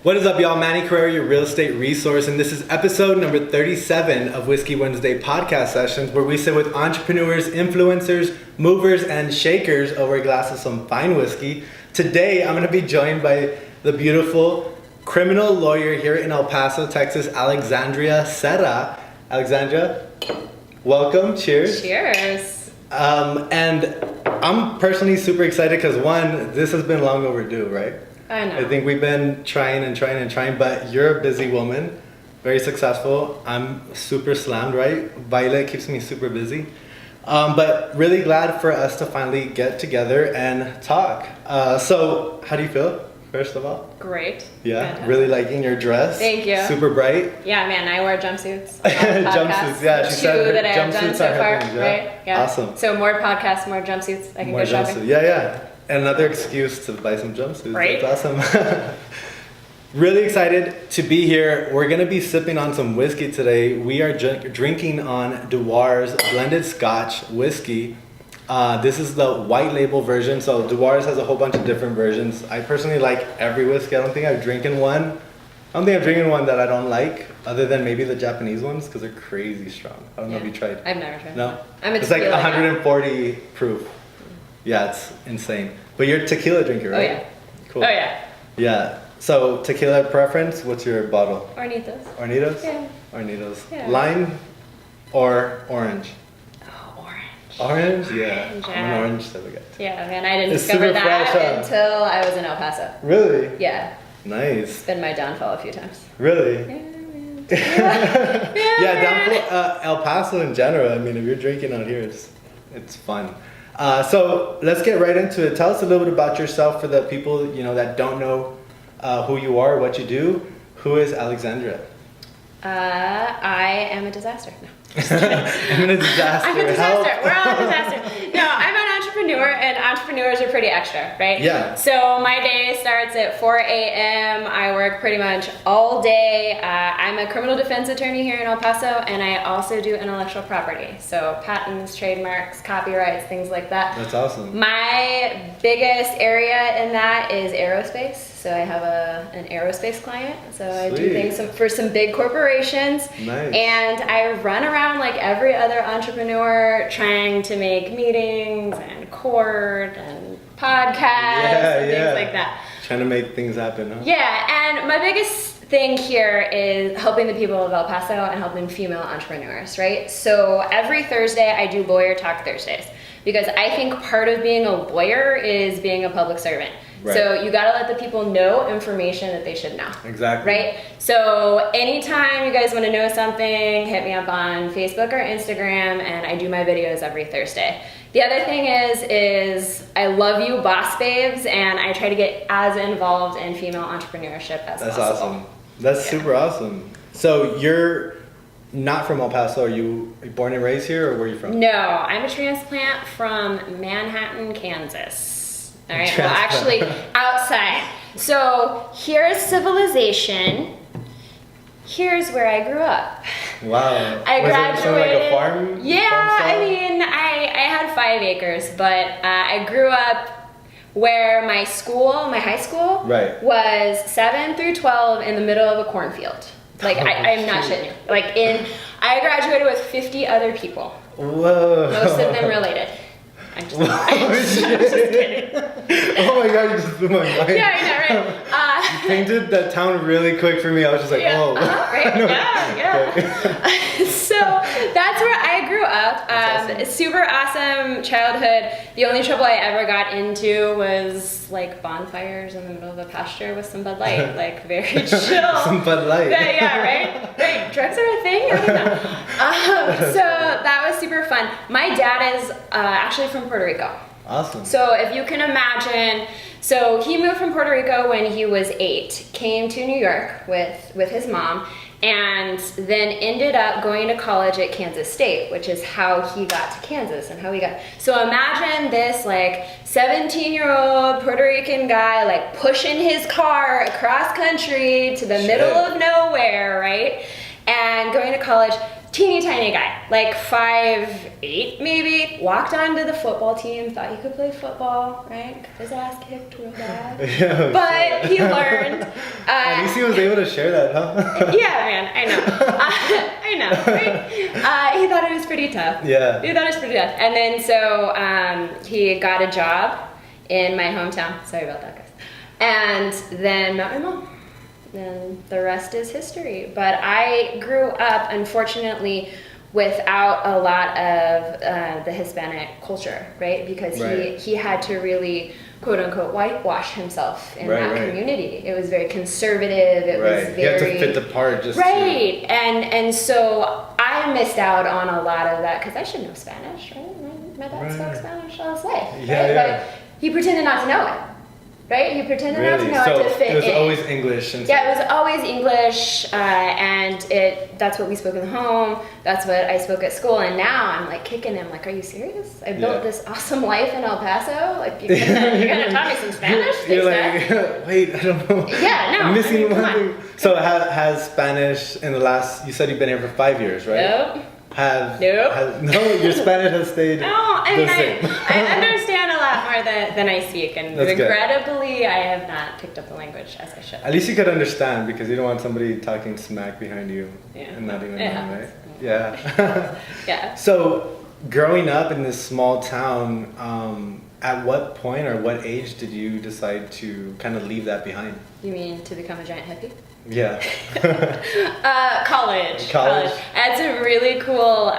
What is up, y'all? Manny Carrera, your real estate resource, and this is episode number 37 of Whiskey Wednesday podcast sessions, where we sit with entrepreneurs, influencers, movers, and shakers over a glass of some fine whiskey. Today, I'm going to be joined by the beautiful criminal lawyer here in El Paso, Texas, Alexandria Serra. Alexandria, welcome. Cheers. Cheers. And I'm personally super excited because, one, this has been long overdue, right? I know. I think we've been trying, but you're a busy woman, very successful. I'm super slammed, right? Violet keeps me super busy. But really glad for us to finally get together and talk. So how do you feel, first of all? Great. Yeah, Fantastic. Really liking your dress. Thank you. Super bright. Yeah, man, I wear jumpsuits. Jumpsuits, yeah. She said that I have done so far, things, yeah. right? Yeah. Awesome. So more podcasts, more jumpsuits. I can More go shopping. jumpsuits. Yeah. Another excuse to buy some jumpsuits. Right? That's awesome. Really excited to be here. We're going to be sipping on some whiskey today. We are drinking on Dewar's blended Scotch whiskey. This is the white label version. So Dewar's has a whole bunch of different versions. I personally like every whiskey. I don't think I'm drinking one that I don't like, other than maybe the Japanese ones, because they're crazy strong. I don't know if you tried. I've never tried. No? I'm a It's like tequila guy. 140 proof. Yeah, it's insane. But you're a tequila drinker, right? Oh yeah. Cool. Oh yeah. Yeah. So tequila preference, what's your bottle? Hornitos. Hornitos? Yeah. Hornitos. Yeah. Lime or orange? Oh, orange. Orange? Yeah. Orange, I'm yeah. an orange type of guy. Yeah, man, I didn't It's discover super that fresh, huh? until I was in El Paso. Really? Yeah. Nice. It's been my downfall a few times. Really? Yeah, man. Yeah, down El Paso in general. I mean, if you're drinking out here, it's fun. So let's get right into it. Tell us a little bit about yourself for the people that don't know who you are, what you do. Who is Alexandria? I am a disaster. No. I'm in a disaster. I'm a disaster. Help. We're all a disaster. No, I'm an entrepreneur, and entrepreneurs are pretty extra, right? Yeah. So my day starts at 4 a.m. I work pretty much all day. I'm a criminal defense attorney here in El Paso, and I also do intellectual property. So patents, trademarks, copyrights, things like that. That's awesome. My biggest area in that is aerospace. So I have an aerospace client. So I do Sweet. things for some big corporations. Nice. And I run around like every other entrepreneur trying to make meetings and court and podcasts and things like that. Trying to make things happen, huh? Yeah, and my biggest thing here is helping the people of El Paso and helping female entrepreneurs, right? So every Thursday I do Lawyer Talk Thursdays, because I think part of being a lawyer is being a public servant. Right. So you gotta let the people know information that they should know. Exactly. Right? So anytime you guys wanna know something, hit me up on Facebook or Instagram, and I do my videos every Thursday. The other thing is I love you, boss babes, and I try to get as involved in female entrepreneurship as possible. That's awesome. That's super awesome. So you're not from El Paso. Are you born and raised here, or where are you from? No, I'm a transplant from Manhattan, Kansas. All right, well, actually, outside. So here's civilization. Here's where I grew up. Wow. I graduated. Was it like a farm? Yeah, farm style? I mean, I had 5 acres, but I grew up where my high school, Right. was 7 through 12 in the middle of a cornfield. Like, I'm not shitting you. Like, I graduated with 50 other people. Whoa. Most of them related. I'm just kidding. Oh my god, you just blew my mind. Yeah, I know, right? You painted that town really quick for me. I was just like, Yeah, oh. right? Yeah. So that's where I grew up. That's awesome. Super awesome childhood. The only trouble I ever got into was like bonfires in the middle of a pasture with some Bud Light. Like very chill. Some Bud Light. Yeah, right? Right. Drugs are a thing? I don't know. So that was super fun. My dad is actually from Puerto Rico. Awesome. So if you can imagine, so he moved from Puerto Rico when he was 8, came to New York with his mom, and then ended up going to college at Kansas State, which is how he got to Kansas and how he got. So imagine this like 17-year-old Puerto Rican guy like pushing his car across country to the middle of nowhere, right? And going to college. teeny tiny guy, like 5'8" maybe, walked onto the football team, thought he could play football, right? Got his ass kicked real bad. Yeah, but he learned. At least he was able to share that, huh? Yeah, man, I know. I know, right? He thought it was pretty tough. Yeah. He thought it was pretty tough. And then so he got a job in my hometown. Sorry about that, guys. And then met my mom. And the rest is history. But I grew up, unfortunately, without a lot of the Hispanic culture, right? Because he had to really, quote unquote, whitewash himself in that community. It was very conservative. It was very, he had to fit the part, just right. And so I missed out on a lot of that because I should know Spanish, right? My dad spoke Spanish all his life, right? But he pretended not to know it. Right? He pretended not to know it to fit in. It was always English. Yeah, it was always English, and that's what we spoke in the home. That's what I spoke at school. And now I'm like kicking him, like, are you serious? I built this awesome life in El Paso. Like, you're gonna taught me some Spanish? You're like, wait, I don't know. Yeah, no. I'm missing one thing. So has Spanish in the last? You said you've been here for 5 years, right? Nope. No, your Spanish has stayed. No, I mean, same. I understand a lot more than I speak, and That's regrettably, I have not picked up the language as I should. At least you could understand because you don't want somebody talking smack behind you and not even know, right? Yeah. Yeah. So, growing up in this small town, at what point or what age did you decide to kind of leave that behind? You mean to become a giant hippie? Yeah. College. I had some really cool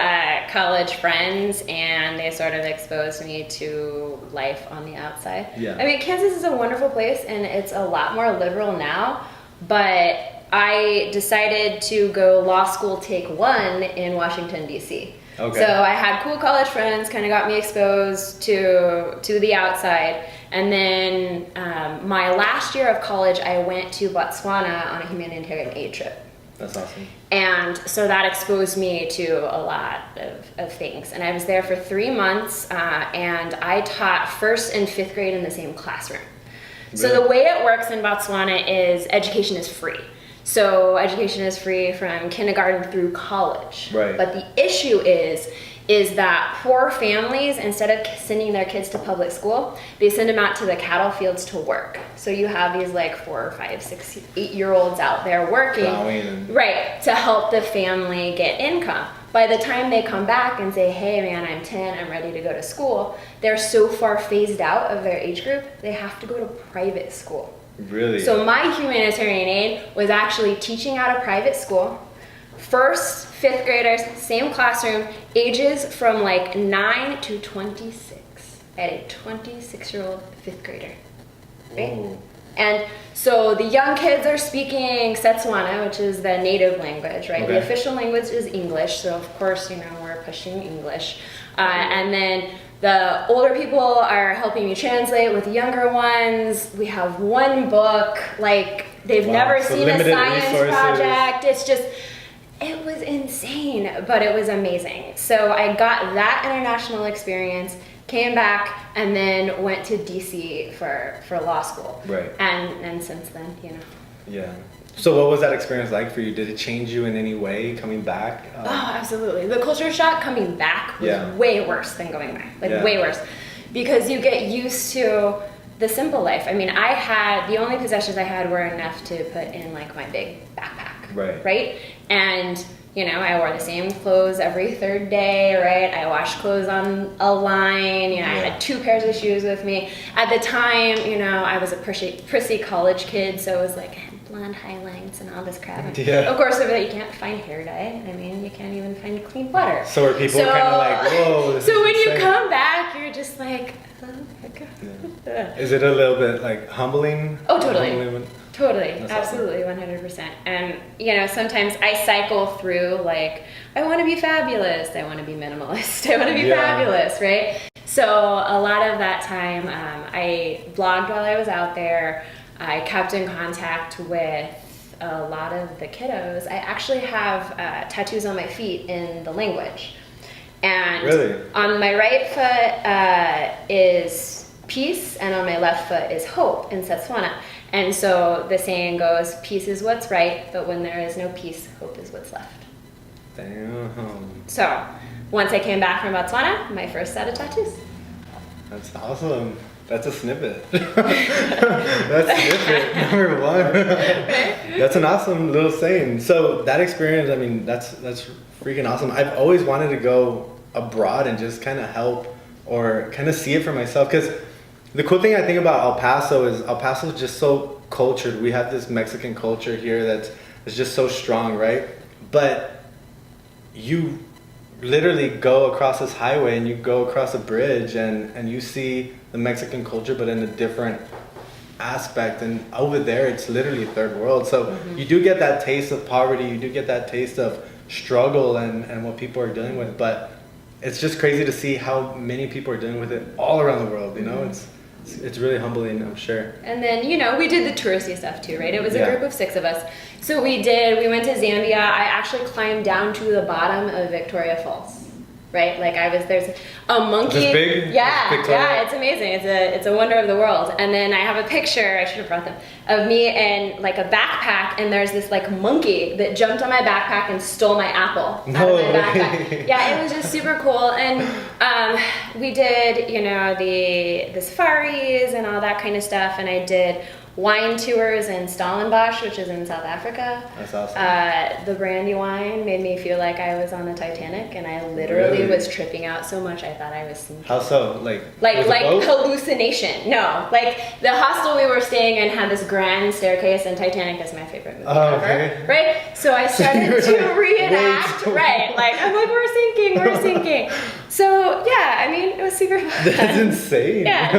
college friends, and they sort of exposed me to life on the outside. Yeah. I mean, Kansas is a wonderful place, and it's a lot more liberal now, but I decided to go law school take 1 in Washington, D.C. Okay. So I had cool college friends, kind of got me exposed to the outside. And then my last year of college, I went to Botswana on a humanitarian aid trip. That's awesome. And so that exposed me to a lot of things. And I was there for 3 months, and I taught 1st and 5th grade in the same classroom. Really? So the way it works in Botswana is education is free. So education is free from kindergarten through college. Right. But the issue is that poor families, instead of sending their kids to public school, they send them out to the cattle fields to work. So you have these like 4, 5, 6, 8-year-olds out there working, right, to help the family get income. By the time they come back and say, hey man, I'm 10, I'm ready to go to school, they're so far phased out of their age group, they have to go to private school. Really? So my humanitarian aid was actually teaching at a private school. 1st, 5th graders, same classroom, ages from like 9 to 26. I had a 26-year-old 5th grader, right? Whoa. And so the young kids are speaking Setswana, which is the native language, right? Okay. The official language is English, so of course, we're pushing English. And then the older people are helping me translate with the younger ones. We have 1 book, like they've never seen a science project. It's just, it was insane, but it was amazing. So I got that international experience, came back, and then went to DC for law school. Right. And since then, Yeah. So what was that experience like for you? Did it change you in any way coming back? Oh, absolutely. The culture shock coming back was way worse than going back. Way worse. Because you get used to the simple life. I mean, the only possessions I had were enough to put in like my big backpack. Right? And, I wore the same clothes every 3rd day, right? I washed clothes on a line. I had 2 pairs of shoes with me. At the time, I was a prissy college kid, so it was like, blonde highlights and all this crap. Yeah. Of course, over there you can't find hair dye. I mean, you can't even find clean water. So are people kind of like, whoa, so when you come back, you're just like, oh my God. Yeah. Is it a little bit like humbling? Oh, totally. Totally. That's absolutely, awesome. 100%. And, sometimes I cycle through like, I want to be fabulous. I want to be minimalist. I want to be fabulous, right? So a lot of that time, I blogged while I was out there. I kept in contact with a lot of the kiddos. I actually have tattoos on my feet in the language. And on my right foot is peace, and on my left foot is hope in Setswana. And so the saying goes, peace is what's right, but when there is no peace, hope is what's left. Damn. So once I came back from Botswana, my first set of tattoos. That's awesome. That's a snippet. That's snippet number one. That's an awesome little saying. So that experience, I mean, that's freaking awesome. I've always wanted to go abroad and just kind of help or kind of see it for myself. Because the cool thing I think about El Paso is just so cultured. We have this Mexican culture here that's just so strong, right? But you literally go across this highway and you go across a bridge and you see the Mexican culture, but in a different aspect. And over there, it's literally third world. So you do get that taste of poverty. You do get that taste of struggle and what people are dealing with. But it's just crazy to see how many people are dealing with it all around the world. You know, it's really humbling, I'm sure. And then, you know, we did the touristy stuff too, right? It was a group of 6 of us. So we went to Zambia. I actually climbed down to the bottom of Victoria Falls, right? Like there's a monkey. Is this big? Yeah, it's amazing. It's a wonder of the world. And then I have a picture, I should have brought them, of me in like a backpack, and there's this like monkey that jumped on my backpack and stole my apple out of my backpack. Yeah, it was just super cool. And we did, you know, the safaris and all that kind of stuff, and I did wine tours in Stellenbosch, which is in South Africa. That's awesome. The brandy wine made me feel like I was on the Titanic, and I literally was tripping out so much I thought I was sinking. How so? Like Hallucination. No, like the hostel we were staying in had this grand staircase, and Titanic is my favorite movie ever. Right? So I started to reenact. Right? Like I'm like, we're sinking. So yeah, I mean, it was super fun. That's insane. Yeah,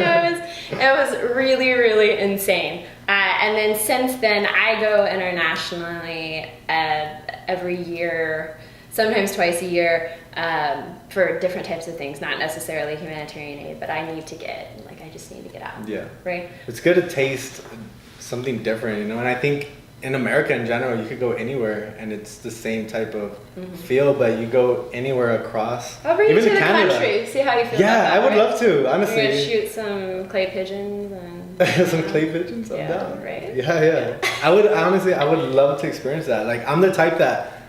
no, it was really, really insane. And then since then, I go internationally every year, sometimes twice a year, for different types of things, not necessarily humanitarian aid, but I just need to get out. Yeah. Right? It's good to taste something different, you know, and I think in America in general, you could go anywhere and it's the same type of feel, but you go anywhere across. I'll bring you to the Canada. Country, see how you feel about that. Yeah, I would love to, honestly. We're gonna shoot some clay pigeons and some clay pigeons? I'm down. Right? Yeah. I would love to experience that. Like, I'm the type that,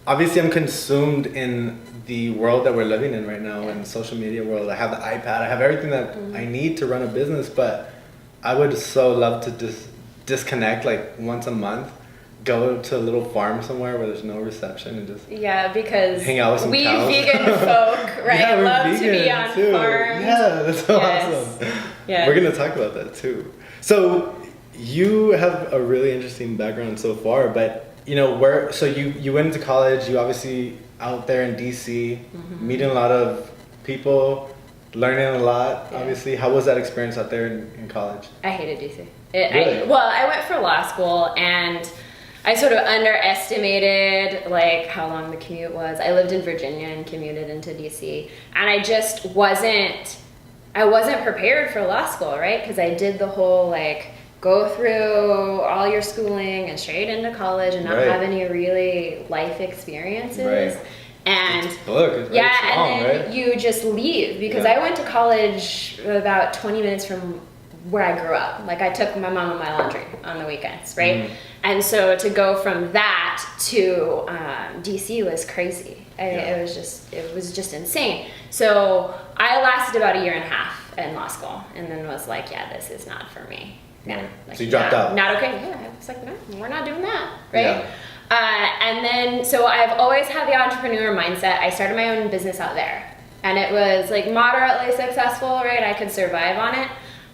obviously I'm consumed in the world that we're living in right now, in the social media world. I have the iPad, I have everything that I need to run a business, but I would so love to disconnect like once a month, go to a little farm somewhere where there's no reception and just because hang out with some cows. Vegan folk, right? Yeah, love to be on too. farms. Yeah, that's so awesome. Yeah. We're gonna talk about that too. So you have a really interesting background so far, but you know, so you went into college, you obviously out there in DC, meeting a lot of people, learning a lot, obviously. How was that experience out there in college? I hated DC. Really? I went for law school, and I sort of underestimated like how long the commute was. I lived in Virginia and commuted into DC, and I just wasn't prepared for law school, right? Because I did the whole like go through all your schooling and straight into college and not have any really life experiences. Right. And it's and then you just leave, because I went to college about 20 minutes from where I grew up. Like I took my mom on my laundry on the weekends, right? And so to go from that to DC was crazy. It was just insane. So I lasted about 1.5 years in law school, and then was like, yeah, this is not for me. Yeah. Like, so you dropped out. Not okay. Yeah, I was like, no, we're not doing that, right? Yeah. And then, so I've always had the entrepreneur mindset. I started my own business out there, and it was like moderately successful, right? I could survive on it.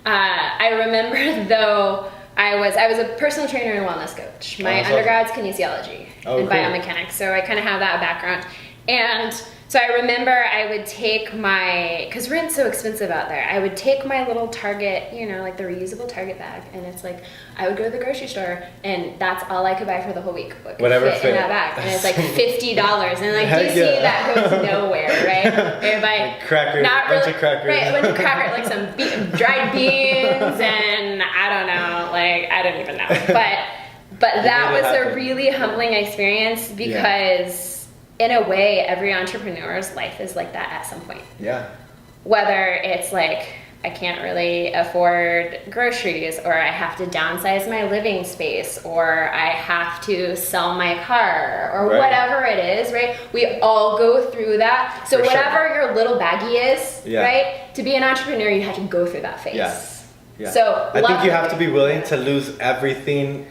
I remember though, I was a personal trainer and wellness coach. My undergrad's kinesiology and biomechanics, so I kind of have that background. And so I remember I would take because rent's so expensive out there, I would take my little Target, you know, like the reusable Target bag, and it's like, I would go to the grocery store, and that's all I could buy for the whole week. Whatever fit in that bag. And it's like $50, and like, DC, that goes nowhere, right? If I, crackers, bunch of crackers. Right, a bunch of crackers, like some dried beans, and I don't know, like, I don't even know. But that was a really humbling experience, because in a way, every entrepreneur's life is like that at some point. Yeah. Whether it's like I can't really afford groceries, or I have to downsize my living space, or I have to sell my car, or Right. whatever it is, right? We all go through that. So For sure. whatever your little baggie is, Yeah. right? To be an entrepreneur, you have to go through that phase. Yeah. Yeah. So I think you have to luckily- be willing to lose everything,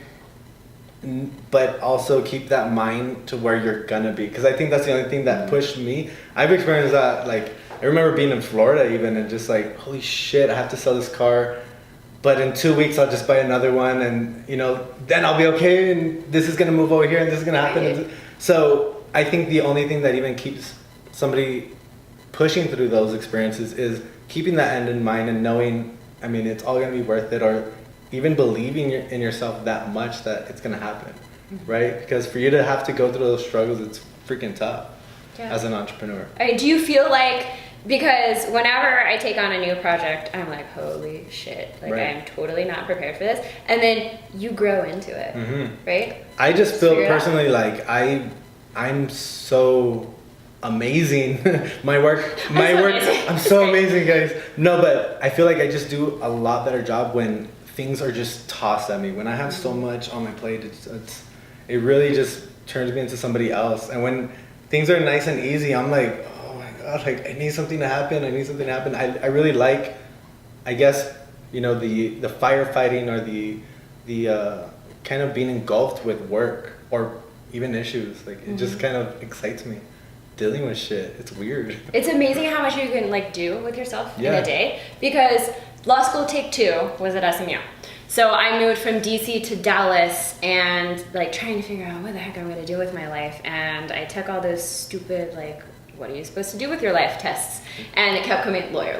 but also keep that mind to where you're gonna be. Because I think that's the only thing that pushed me. I've experienced that. Like, I remember being in Florida even, and just like, holy shit, I have to sell this car, but in 2 weeks I'll just buy another one, and you know, then I'll be okay, and this is gonna move over here, and this is gonna happen. Right. So I think the only thing that even keeps somebody pushing through those experiences is keeping that end in mind and knowing, I mean, it's all gonna be worth it, or even believing in yourself that much that it's gonna happen, right? Because for you to have to go through those struggles, it's freaking tough Yeah. as an entrepreneur. All right, do you feel like, because whenever I take on a new project, I'm like, holy shit, like Right. I'm totally not prepared for this. And then you grow into it, right? I just feel Figure it out. personally like I'm so amazing. my work, amazing. I'm so amazing, guys. No, but I feel like I just do a lot better job when things are just tossed at me. When I have so much on my plate, it really just turns me into somebody else. And when things are nice and easy, I'm like, oh my god, like I need something to happen. I really like, I guess, you know, the firefighting, or the kind of being engulfed with work or even issues. Like it just kind of excites me. Dealing with shit, it's weird. It's amazing how much you can like do with yourself in Yeah. a day, because law school take 2 was at SMU. So I moved from DC to Dallas and like trying to figure out what the heck I'm gonna do with my life. And I took all those stupid like, what are you supposed to do with your life tests? And it kept coming lawyer,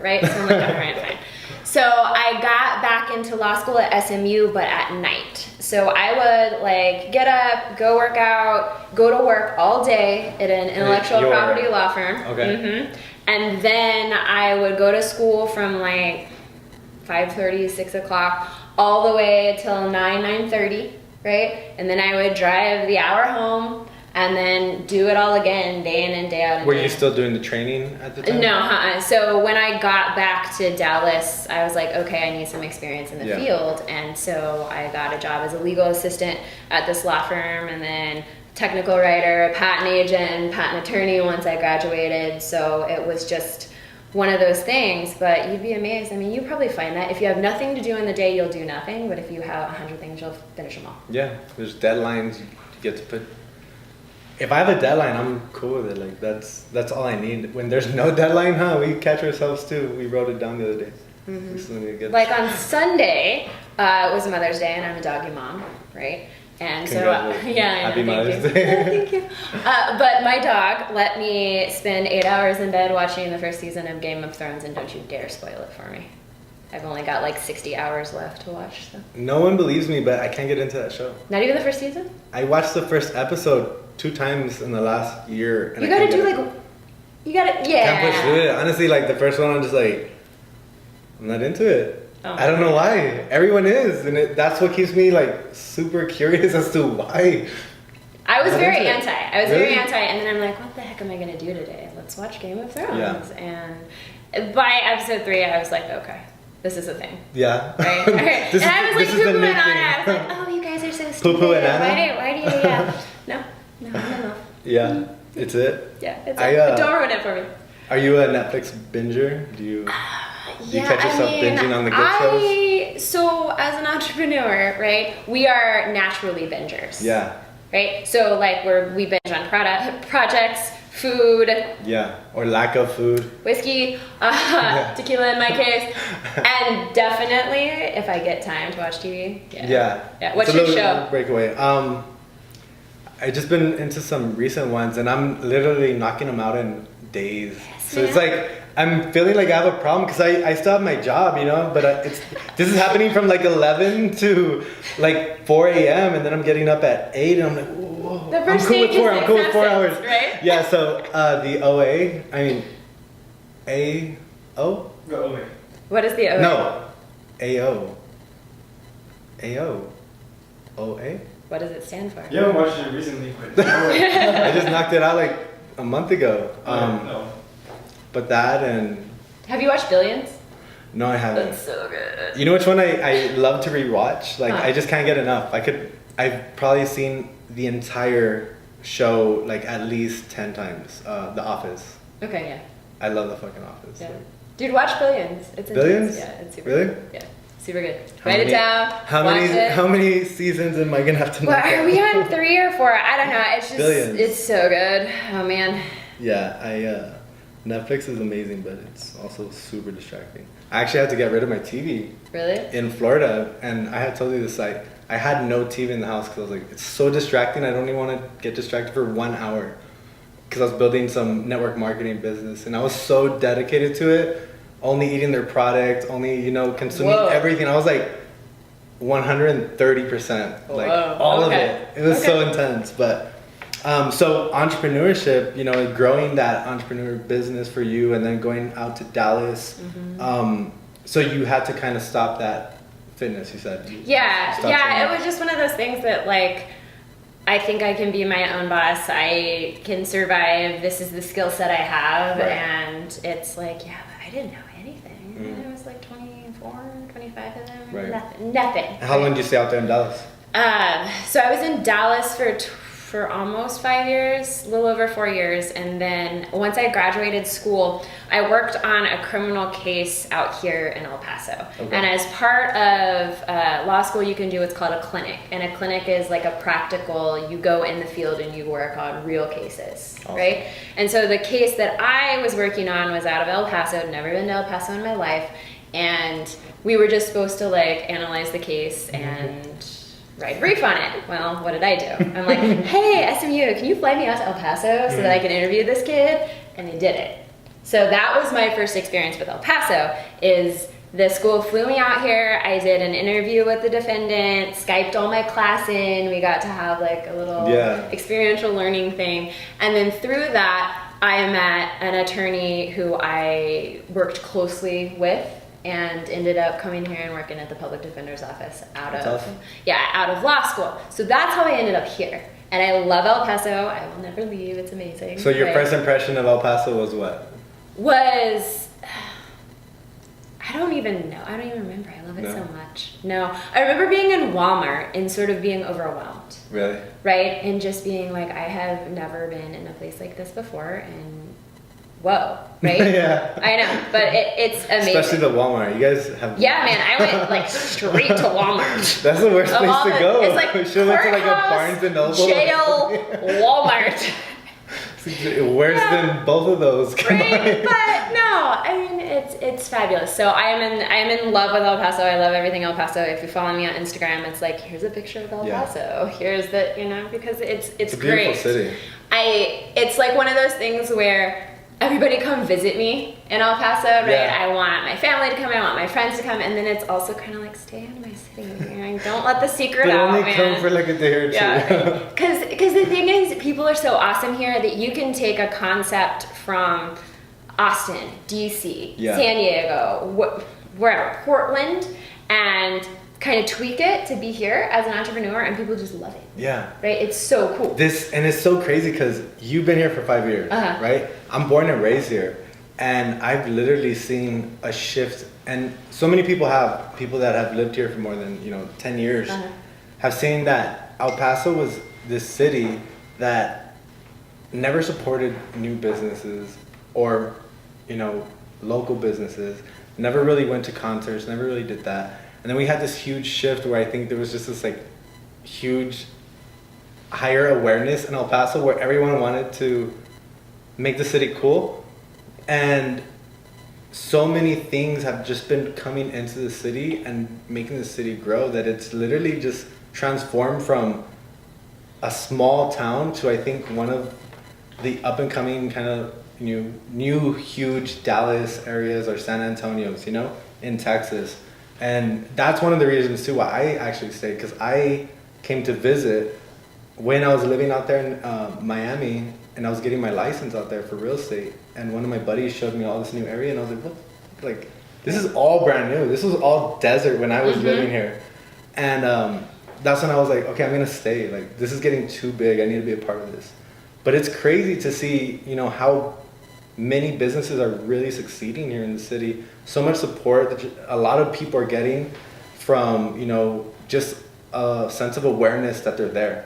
right? So I'm like, all right, fine. So I got back into law school at SMU, but at night. So I would like get up, go work out, go to work all day at an intellectual Your- property law firm. Okay. And then I would go to school from like 5:30, 6 o'clock, all the way till 9:30, right? And then I would drive the hour home and then do it all again, day in and day out. Were you still doing the training at the time? No, so when I got back to Dallas, I was like, okay, I need some experience in the Yeah. field. And so I got a job as a legal assistant at this law firm, and then technical writer, a patent agent, patent attorney once I graduated. So it was just one of those things, but you'd be amazed. I mean, you probably find that if you have nothing to do in the day, you'll do nothing. But if you have 100 things, you'll finish them all. Yeah, there's deadlines you get to put. If I have a deadline, I'm cool with it. Like that's all I need. When there's no deadline, we catch ourselves too. We wrote it down the other day. We still need to get- Like on Sunday, it was Mother's Day, and I'm a doggy mom, right? And so, Congratulations. yeah, I know, Happy thank Mother's you. Day. Thank you. But my dog let me spend 8 hours in bed watching the first season of Game of Thrones, and don't you dare spoil it for me. I've only got like 60 hours left to watch, so. No one believes me, but I can't get into that show. Not even the first season? I watched the first episode 2 times in the last year. And You I gotta can't do get like, into it. you gotta, yeah. Can't push through it. Honestly, like the first one, I'm just like, I'm not into it. Oh I don't know why. Everyone is, and that's what keeps me like super curious as to why. I was Not very into it. anti. I was very Really? anti, and then I'm like, what the heck am I gonna do today? Let's watch Game of Thrones. Yeah. And by episode 3, I was like, okay, this is a thing. Yeah. Right? Okay. This And I was like this is the poo-pooing new on it. thing. I was like, oh, you guys are so stupid. Poo-poo and Anna? Why do you, yeah. No, I'm in love. Mm-hmm. Yeah, it's it. Yeah, it's don't ruin it for me. Are you a Netflix binger? Do you catch yourself binging on the good shows? So as an entrepreneur, right, we are naturally bingers. Yeah, Right? So like we binge on projects, food, yeah. Or lack of food. whiskey, tequila in my case, and definitely if I get time to watch TV. Yeah. What's It's a your little show? breakaway. I just been into some recent ones, and I'm literally knocking them out in days. So it's man. like I'm feeling like I have a problem because I still have my job, you know. But this is happening from like 11 to like 4 a.m. and then I'm getting up at 8, and I'm like, whoa. The I'm first cool with stage 4. is I'm cool with 4 hours. acceptance, right? Yeah. So the OA, I mean, AO. What is the O? No, AO. AO. OA? What does it stand for? You haven't watched it recently, but I just knocked it out like a month ago. no. But that and Have you watched Billions? No, I haven't. That's so good. You know which one I love to rewatch? Like, Huh. I just can't get enough. I've probably seen the entire show like at least 10 times. The Office. Okay, yeah. I love the fucking Office. Yeah. Like, Dude, watch Billions. It's intense. Billions? Yeah, it's super Really? good. Yeah, super good. How Write many- it down. How watch many it. how many seasons am I gonna have to Well, knock are out? we on 3 or 4? I don't know. It's just, Billions. it's so good. Oh man. Yeah, Netflix is amazing, but it's also super distracting. I actually had to get rid of my TV Really? in Florida, and I had told you this. I had no TV in the house because I was like, it's so distracting. I don't even want to get distracted for 1 hour because I was building some network marketing business, and I was so dedicated to it. Only eating their product, only consuming Whoa. everything. I was like 130%, like Whoa, all okay. of it. It was so intense, but. So entrepreneurship, growing that entrepreneur business for you, and then going out to Dallas. So you had to kind of stop that fitness. You said. Yeah, Stopped yeah. training. It was just one of those things that like, I think I can be my own boss. I can survive. This is the skill set I have, Right. and it's like, yeah, but I didn't know anything. I was like 24, 25 of them. Right. Nothing. How long did you stay out there in Dallas? So I was in Dallas for almost 5 years, a little over 4 years, and then once I graduated school, I worked on a criminal case out here in El Paso. Okay. And as part of law school, you can do what's called a clinic, and a clinic is like a practical, you go in the field and you work on real cases, Awesome. right? And so the case that I was working on was out of El Paso. I'd never been to El Paso in my life, and we were just supposed to like analyze the case and write a brief on it. Well, what did I do? I'm like, hey, SMU, can you fly me out to El Paso so that I can interview this kid? And they did it. So that was my first experience with El Paso, is the school flew me out here. I did an interview with the defendant, Skyped all my class in. We got to have like a little experiential learning thing. And then through that, I met an attorney who I worked closely with, and ended up coming here and working at the public defender's office out of law school. So that's how I ended up here. And I love El Paso. I will never leave. It's amazing. So your Right? first impression of El Paso was what? Was, I don't even know. I don't even remember. I love it No? so much. No. I remember being in Walmart and sort of being overwhelmed. Really? Right? And just being like, I have never been in a place like this before, and whoa, right? Yeah. I know, but it's amazing. Especially the Walmart. You guys have. Yeah, man, I went like straight to Walmart. That's the worst Of place all to the- go. It's like We should went to like a courthouse, Barnes and Noble. jail, Walmart. Worse than both of those Right? combined. But no, I mean it's fabulous. So I'm in love with El Paso. I love everything El Paso. If you follow me on Instagram, it's like, here's a picture of El Yeah. Paso. Here's the because it's It's a great. beautiful city. It's like one of those things where everybody come visit me in El Paso, right? Yeah. I want my family to come, I want my friends to come, and then it's also kind of like, stay out of my city. Don't let the secret But out, only man. come for like a day or two. Yeah, because the thing is, people are so awesome here that you can take a concept from Austin, DC, Yeah. San Diego, wherever, Portland, and kind of tweak it to be here as an entrepreneur, and people just love it. Yeah. Right? It's so cool. And it's so crazy because you've been here for 5 years, Uh-huh. right? I'm born and raised here, and I've literally seen a shift. And so many people that have lived here for more than 10 years, Uh-huh. have seen that El Paso was this city that never supported new businesses or local businesses. Never really went to concerts. Never really did that. And then we had this huge shift where I think there was just this like huge higher awareness in El Paso where everyone wanted to make the city cool. And so many things have just been coming into the city and making the city grow that it's literally just transformed from a small town to I think one of the up and coming kind of new huge Dallas areas or San Antonio's, in Texas. And that's one of the reasons too why I actually stayed, because I came to visit when I was living out there in Miami, and I was getting my license out there for real estate. And one of my buddies showed me all this new area, and I was like, what? Like, this is all brand new. This was all desert when I was living here. And that's when I was like, okay, I'm gonna stay. Like, this is getting too big. I need to be a part of this. But it's crazy to see, how many businesses are really succeeding here in the city. So much support that a lot of people are getting from, just a sense of awareness that they're there.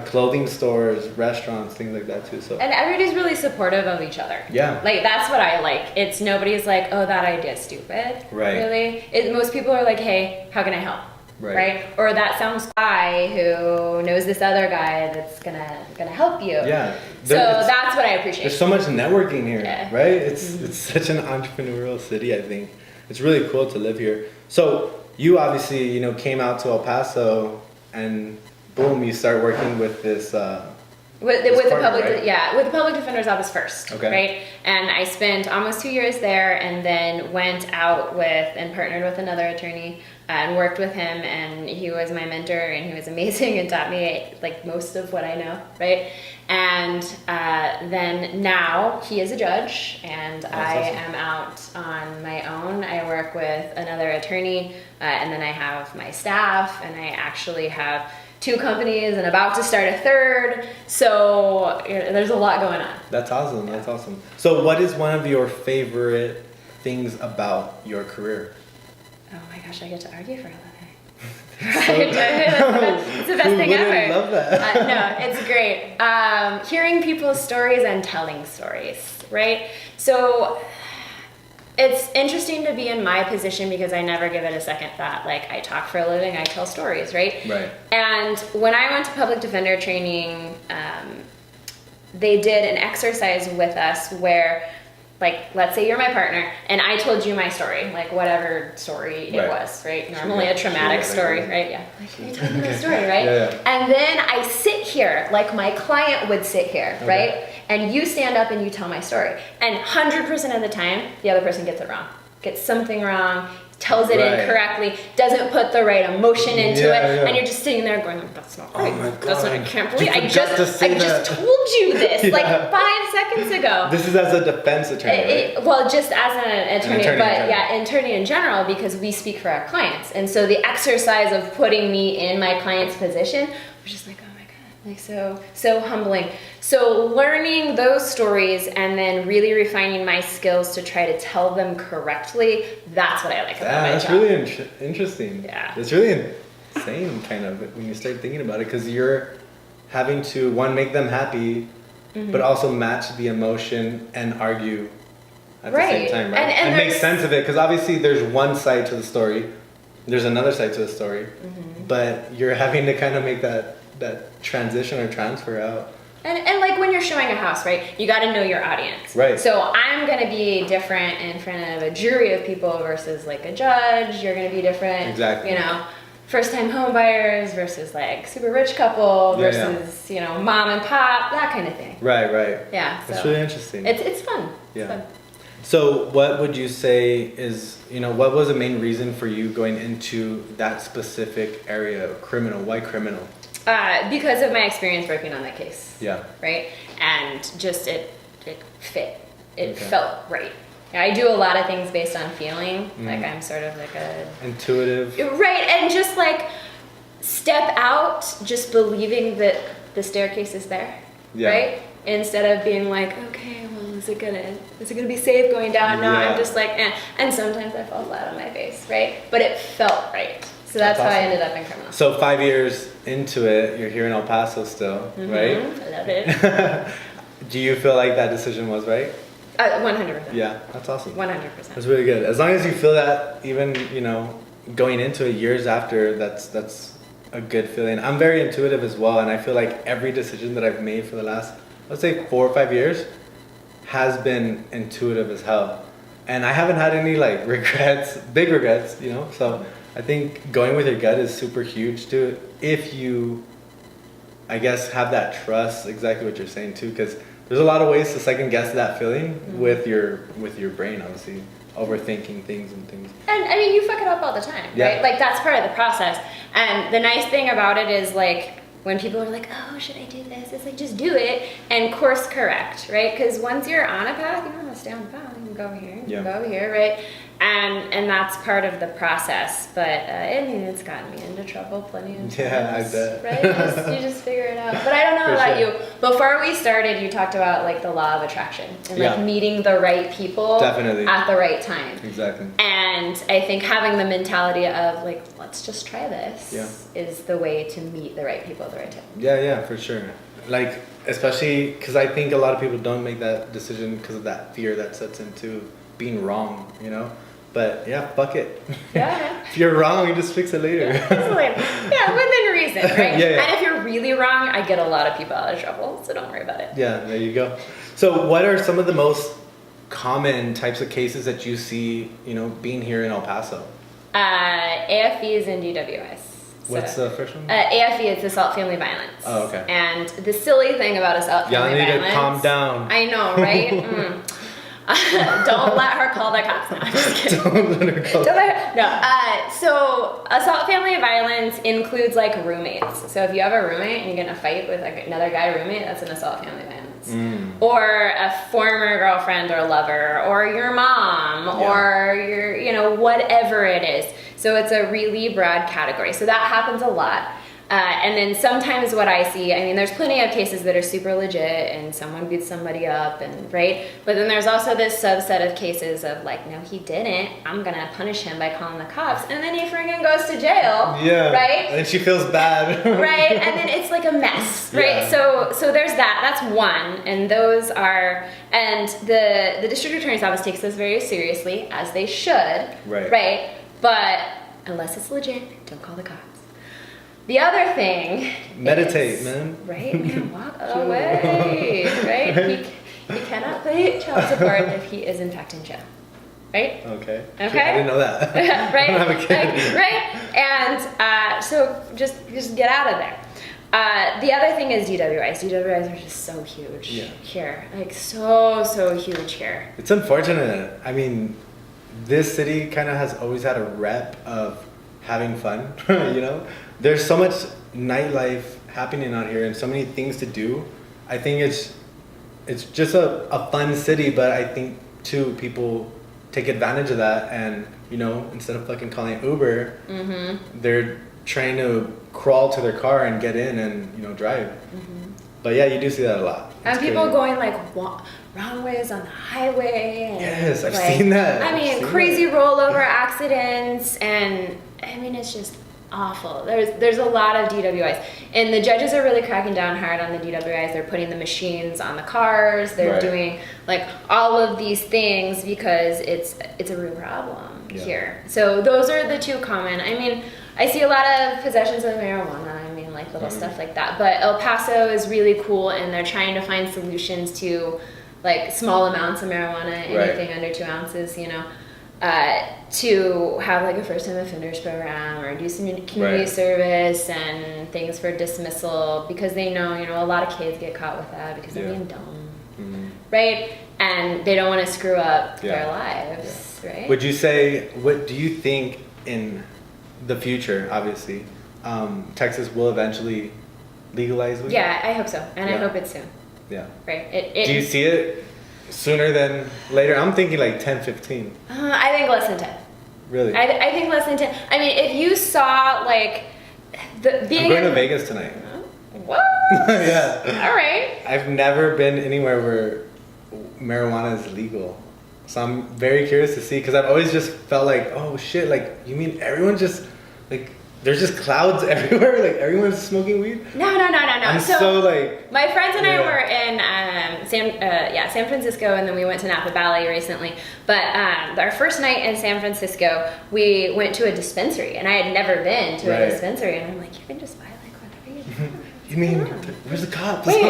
Clothing stores, restaurants, things like that too. So and everybody's really supportive of each other. Yeah. Like that's what I like. It's nobody's like, oh, that idea's stupid. Right. Really. Most people are like, hey, how can I help? Right. Or that sounds guy who knows this other guy that's gonna help you. Yeah. So that's what I appreciate. There's so much networking here, Yeah. right? It's such an entrepreneurial city. I think it's really cool to live here. So you obviously came out to El Paso, and boom, you start working with this. With partner, the public, right? with the public defender's office first, Okay. right? And I spent almost 2 years there, and then went out and partnered with another attorney and worked with him, and he was my mentor, and he was amazing and taught me like most of what I know, right? And then now he is a judge, and I am out on my own. I work with another attorney, and then I have my staff, and I actually have 2 companies and about to start a third. So there's a lot going on. That's awesome. That's awesome. So what is one of your favorite things about your career? Oh my gosh, I get to argue for a living. It's the best thing ever. I love that. No, it's great. Hearing people's stories and telling stories, right? So it's interesting to be in my position because I never give it a second thought. Like, I talk for a living, I tell stories, right? Right. And when I went to public defender training, they did an exercise with us where, like, let's say you're my partner and I told you my story, like whatever story it was, right? Normally a traumatic story, right? Yeah. Like, you told me the story, right? Yeah. And then I sit here, like my client would sit here, right? And you stand up and you tell my story. And 100% of the time, the other person gets it wrong. Gets something wrong, tells it incorrectly, doesn't put the right emotion into it, and you're just sitting there going, that's not right. Oh my God. That's what I can't believe. I just just told you this like 5 seconds ago. This is as a defense attorney, right? Well, just as an attorney, but attorney. attorney in general, because we speak for our clients. And so the exercise of putting me in my client's position was just like, oh my God, like so humbling. So learning those stories and then really refining my skills to try to tell them correctly, that's what I like about my job. That's really interesting. Yeah. It's really insane, kind of, when you start thinking about it, because you're having to, one, make them happy, but also match the emotion and argue at the same time, right? And make sense of it, because obviously there's one side to the story, there's another side to the story, but you're having to kind of make that transition or transfer out. And like when you're showing a house, right, you got to know your audience. Right. So I'm going to be different in front of a jury of people versus like a judge. You're going to be different. Exactly. First-time home buyers versus like super rich couple versus, mom and pop, that kind of thing. Right. Yeah. It's so really interesting. It's fun. Yeah. It's fun. So what would you say is, what was the main reason for you going into that specific area of criminal? Why criminal? Because of my experience working on that case. Yeah. Right? And just it fit. It felt right. I do a lot of things based on feeling. Like I'm sort of like a... Intuitive. Right, and just like step out just believing that the staircase is there. Yeah. Right? Instead of being like, okay, well, is it gonna be safe going down? No, I'm just like, eh. And sometimes I fall flat on my face, right? But it felt right. So that's how I ended up in criminal. So 5 years into it, you're here in El Paso still, right? I love it. Do you feel like that decision was right? 100%. Yeah, that's awesome. 100%. That's really good. As long as you feel that, even going into it years after, that's a good feeling. I'm very intuitive as well, and I feel like every decision that I've made for the last, let's say, 4 or 5 years, has been intuitive as hell, and I haven't had any like regrets, big regrets, So I think going with your gut is super huge too. If you, I guess, have that trust, exactly what you're saying too, because there's a lot of ways to second guess that feeling with your brain, obviously, overthinking things and things. And I mean, you fuck it up all the time, right? Like that's part of the process. And the nice thing about it is like when people are like, oh, should I do this? It's like, just do it and course correct, right? Because once you're on a path, you don't want to stay on the path. You can go over here, you can go over here, right? And that's part of the process. But I mean, it's gotten me into trouble plenty of times. Yeah, I bet. Right? You just figure it out. But I don't know about you. Before we started, you talked about like the law of attraction and like meeting the right people Definitely. at the right time. Exactly. And I think having the mentality of like, let's just try this is the way to meet the right people at the right time. Yeah, for sure. Like, especially because I think a lot of people don't make that decision because of that fear that sets into being wrong, you know? But yeah, fuck it. Yeah. If you're wrong, you just fix it later. Yeah, within reason, right? Yeah. And if you're really wrong, I get a lot of people out of trouble, so don't worry about it. Yeah, there you go. So what are some of the most common types of cases that you see, you know, being here in El Paso? AFVs and DWIs. What's the first one? AFV is assault family violence. Oh, okay. And the silly thing about assault family violence... Y'all need to calm down. I know, right? Don't let her call the cops. No, I'm just kidding. Don't let her call. No. So assault family violence includes like roommates. So if you have a roommate and you get in a fight with like another guy roommate, that's an assault family violence. Or a former girlfriend or lover, or your mom, or your, you know, whatever it is. So it's a really broad category. So that happens a lot. And then sometimes what I see, I mean, there's plenty of cases that are super legit and someone beats somebody up and right. But then there's also this subset of cases of like, no, he didn't. I'm going to punish him by calling the cops. And then he friggin' goes to jail. Yeah. Right. And she feels bad. Right. And then it's like a mess. Right. Yeah. So there's that. That's one. And those are, and the district attorney's office takes this very seriously, as they should. Right. Right. But unless it's legit, don't call the cops. The other thing meditate, is, man. Right? Man, walk away. Right? He cannot pay child support if he is in fact in jail. Right? Okay. Okay. I didn't know that. Right? I don't have a kid. Right? And so just get out of there. The other thing is DWIs. DWIs are just so huge here. Like so huge here. It's unfortunate. I mean, this city kind of has always had a rep of having fun, you know? There's so much nightlife happening out here and so many things to do. I think it's just a fun city, but I think too people take advantage of that and, you know, instead of fucking calling Uber, they're trying to crawl to their car and get in and, you know, drive. But yeah, you do see that a lot. And people going like wrong ways on the highway. And yes, I've like, seen that. I mean, crazy rollover accidents, and I mean, it's just awful. There's a lot of DWIs, and the judges are really cracking down hard on the DWIs. They're putting the machines on the cars. They're doing like all of these things because it's a real problem here. So those are the two common. I mean, I see a lot of possessions of marijuana. I mean, like little stuff like that. But El Paso is really cool, and they're trying to find solutions to like small amounts of marijuana, anything under 2 ounces, you know. To have like a first-time offenders program or do some community service and things for dismissal, because they know, you know, a lot of kids get caught with that because they're being dumb, right? And they don't want to screw up their lives, right? Would you say, what do you think in the future, obviously, Texas will eventually legalize weed? Yeah, I hope so, and I hope it's soon. Yeah. Right. Do you see it sooner than later? I'm thinking like 10, 15. I think less than 10. Really? I think less than 10. I mean, if you saw like being I'm going to Vegas tonight. What? Yeah. All right. I've never been anywhere where marijuana is legal. So I'm very curious to see, because I've always just felt like, oh shit, like, you mean everyone just, like, there's just clouds everywhere, like everyone's smoking weed? No. I'm so like... My friends and I were in San Francisco, and then we went to Napa Valley recently. But our first night in San Francisco, we went to a dispensary, and I had never been to a dispensary, and I'm like, you can just buy like whatever you want. You mean, where's the cops? Wait, so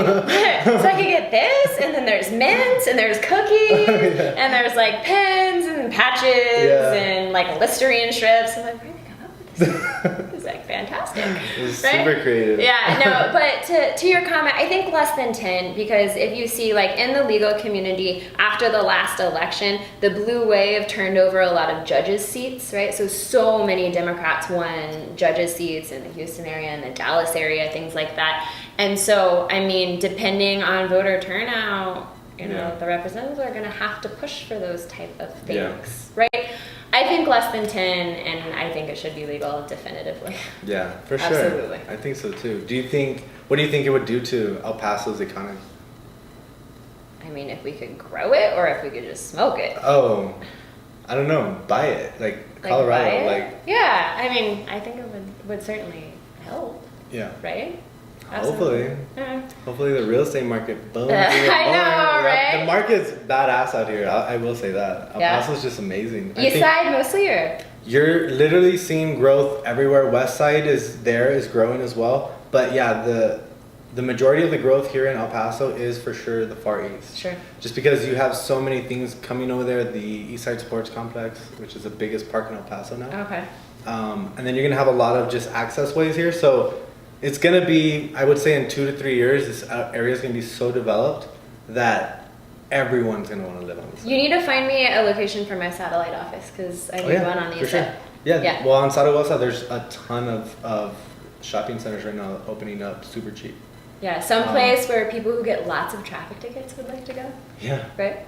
I could get this, and then there's mints, and there's cookies, and there's like pens and patches, and like Listerine strips. I'm like, where did they come up with this? It's like fantastic. It's super creative. Yeah, no, but to your comment, I think less than 10, because if you see like in the legal community after the last election, the blue wave turned over a lot of judges' seats, right? So many Democrats won judges' seats in the Houston area and the Dallas area, things like that. And so, I mean, depending on voter turnout, you know, the representatives are going to have to push for those type of things, right? I think less than 10, and I think it should be legal definitively. Yeah, for sure. Absolutely. I think so too. What do you think it would do to El Paso's economy? I mean, if we could grow it or if we could just smoke it. Oh, I don't know. Buy it. Like Colorado. Buy it? Like, yeah, I mean, I think it would certainly help, yeah. right? Hopefully. Yeah. Hopefully the real estate market booms. I know, right? The market's badass out here. I will say that. El Paso's just amazing. East side mostly, or? You're literally seeing growth everywhere. West side is growing as well. But yeah, the majority of the growth here in El Paso is for sure the Far East. Sure. Just because you have so many things coming over there. The East Side Sports Complex, which is the biggest park in El Paso now. Okay. And then you're gonna have a lot of just access ways here. So it's gonna be, I would say, in 2 to 3 years, this area is gonna be so developed that everyone's gonna want to live on this. You need to find me a location for my satellite office because I need one on the east side. Yeah. Well, on Zaragoza, there's a ton of shopping centers right now opening up super cheap. Yeah, some place where people who get lots of traffic tickets would like to go. Yeah. Right?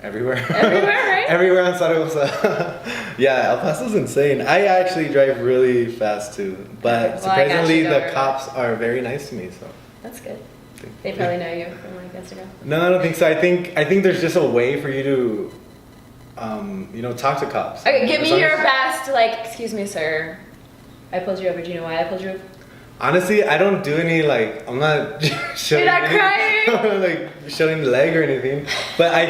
Everywhere. Everywhere, right? Everywhere on Zaragoza. Yeah, El Paso's insane. I actually drive really fast too, but surprisingly the cops are very nice to me. So that's good. They probably know you from like Instagram. No, I don't think so. I think there's just a way for you to, talk to cops. Okay, give me your best. Like, excuse me, sir. I pulled you over. Do you know why I pulled you over? Honestly, I don't do any, I'm not showing. You're not crying? Showing the leg or anything. But I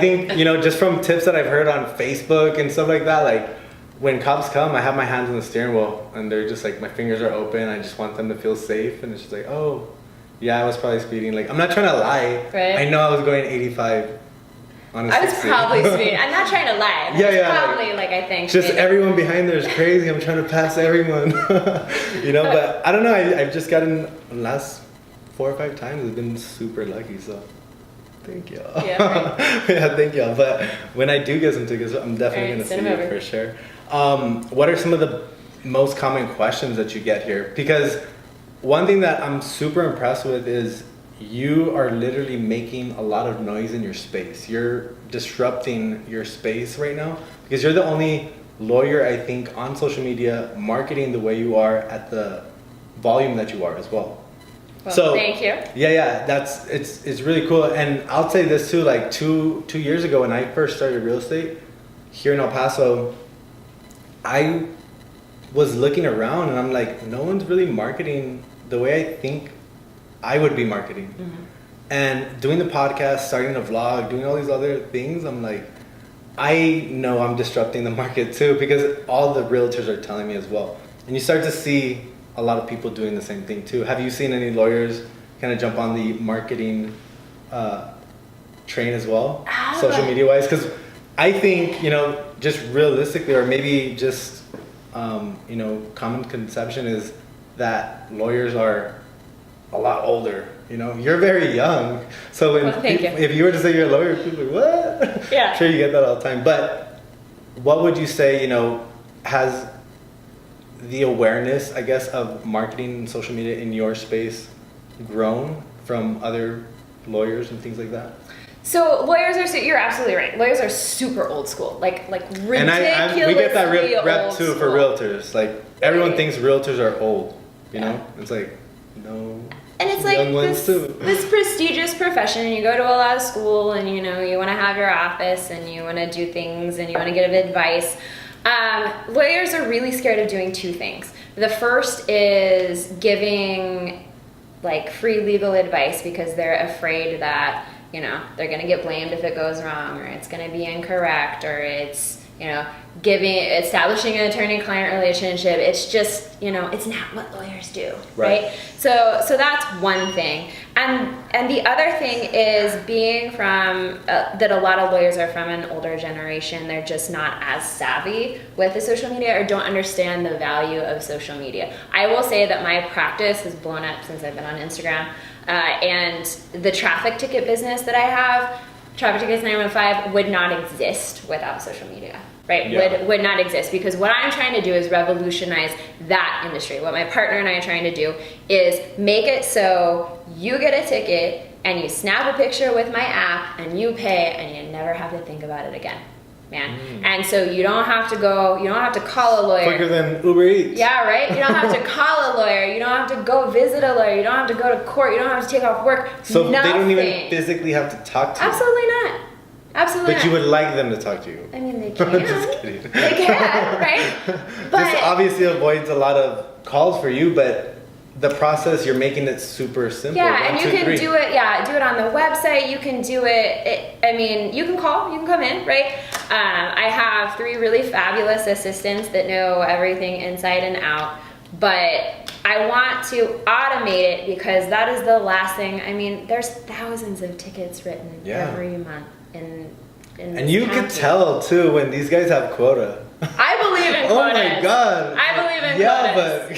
think, just from tips that I've heard on Facebook and stuff like that, when cops come, I have my hands on the steering wheel and they're just my fingers are open. I just want them to feel safe. And it's just oh, yeah, I was probably speeding. I'm not trying to lie. Right. I know I was going 85 on a I was 60. probably speeding. I'm not trying to lie. Probably, I think. Just maybe. Everyone behind there is crazy. I'm trying to pass everyone. But I don't know. I've just gotten the last 4 or 5 times. I've been super lucky. So thank y'all. Yeah, right. Yeah, thank y'all. But when I do get some tickets, I'm definitely going to see you for sure. What are some of the most common questions that you get here? Because one thing that I'm super impressed with is you are literally making a lot of noise in your space. You're disrupting your space right now because you're the only lawyer, I think, on social media marketing the way you are at the volume that you are as well. So thank you. Yeah, it's really cool. And I'll say this too, 2 years ago when I first started real estate here in El Paso, I was looking around and I'm no one's really marketing the way I think I would be marketing. Mm-hmm. And doing the podcast, starting a vlog, doing all these other things, I'm I know I'm disrupting the market too because all the realtors are telling me as well. And you start to see a lot of people doing the same thing too. Have you seen any lawyers kind of jump on the marketing train as well, social media wise? Because I think, just realistically, or maybe just, common conception is that lawyers are a lot older. You're very young. So if you were to say you're a lawyer, people are what? Yeah. I'm sure you get that all the time. But what would you say, has the awareness, I guess, of marketing and social media in your space grown from other lawyers and things like that? So lawyers are, you're absolutely right. Lawyers are super old school, ridiculously and we get that rep too school. For realtors. Everyone thinks realtors are old, know? It's no. And it's young ones this prestigious profession, and you go to a lot of school, and you want to have your office, and you want to do things, and you want to give advice. Lawyers are really scared of doing 2 things. The first is giving free legal advice because they're afraid that they're going to get blamed if it goes wrong, or it's going to be incorrect, or it's establishing an attorney-client relationship. It's just it's not what lawyers do, right? So that's one thing, and the other thing is being from that a lot of lawyers are from an older generation. They're just not as savvy with the social media or don't understand the value of social media. I will say that my practice has blown up since I've been on Instagram, and the traffic ticket business that I have, Traffic Tickets 915, would not exist without social media. Right, yeah. would not exist, because what I'm trying to do is revolutionize that industry. What my partner and I are trying to do is make it so you get a ticket and you snap a picture with my app and you pay and you never have to think about it again. man. And so you don't have to call a lawyer. Quicker than Uber Eats. Yeah, right? You don't have to call a lawyer. You don't have to go visit a lawyer. You don't have to go to court. You don't have to take off work. So Nothing. they don't even physically have to talk to you. Absolutely not. Absolutely But not. you would like them to talk to you. I mean, they can. Just kidding. They can, right? But This obviously avoids a lot of calls for you, but the process, you're making it super simple. yeah, and 1, you 2, can 3. do it. Yeah, do it on the website. You can do it. I mean, you can call. You can come in, right? I have 3 really fabulous assistants that know everything inside and out. But I want to automate it because that is the last thing. I mean, there's thousands of tickets written every month in And you can tell too when these guys have quota. I believe in quotas. Oh my god. I believe in quotas.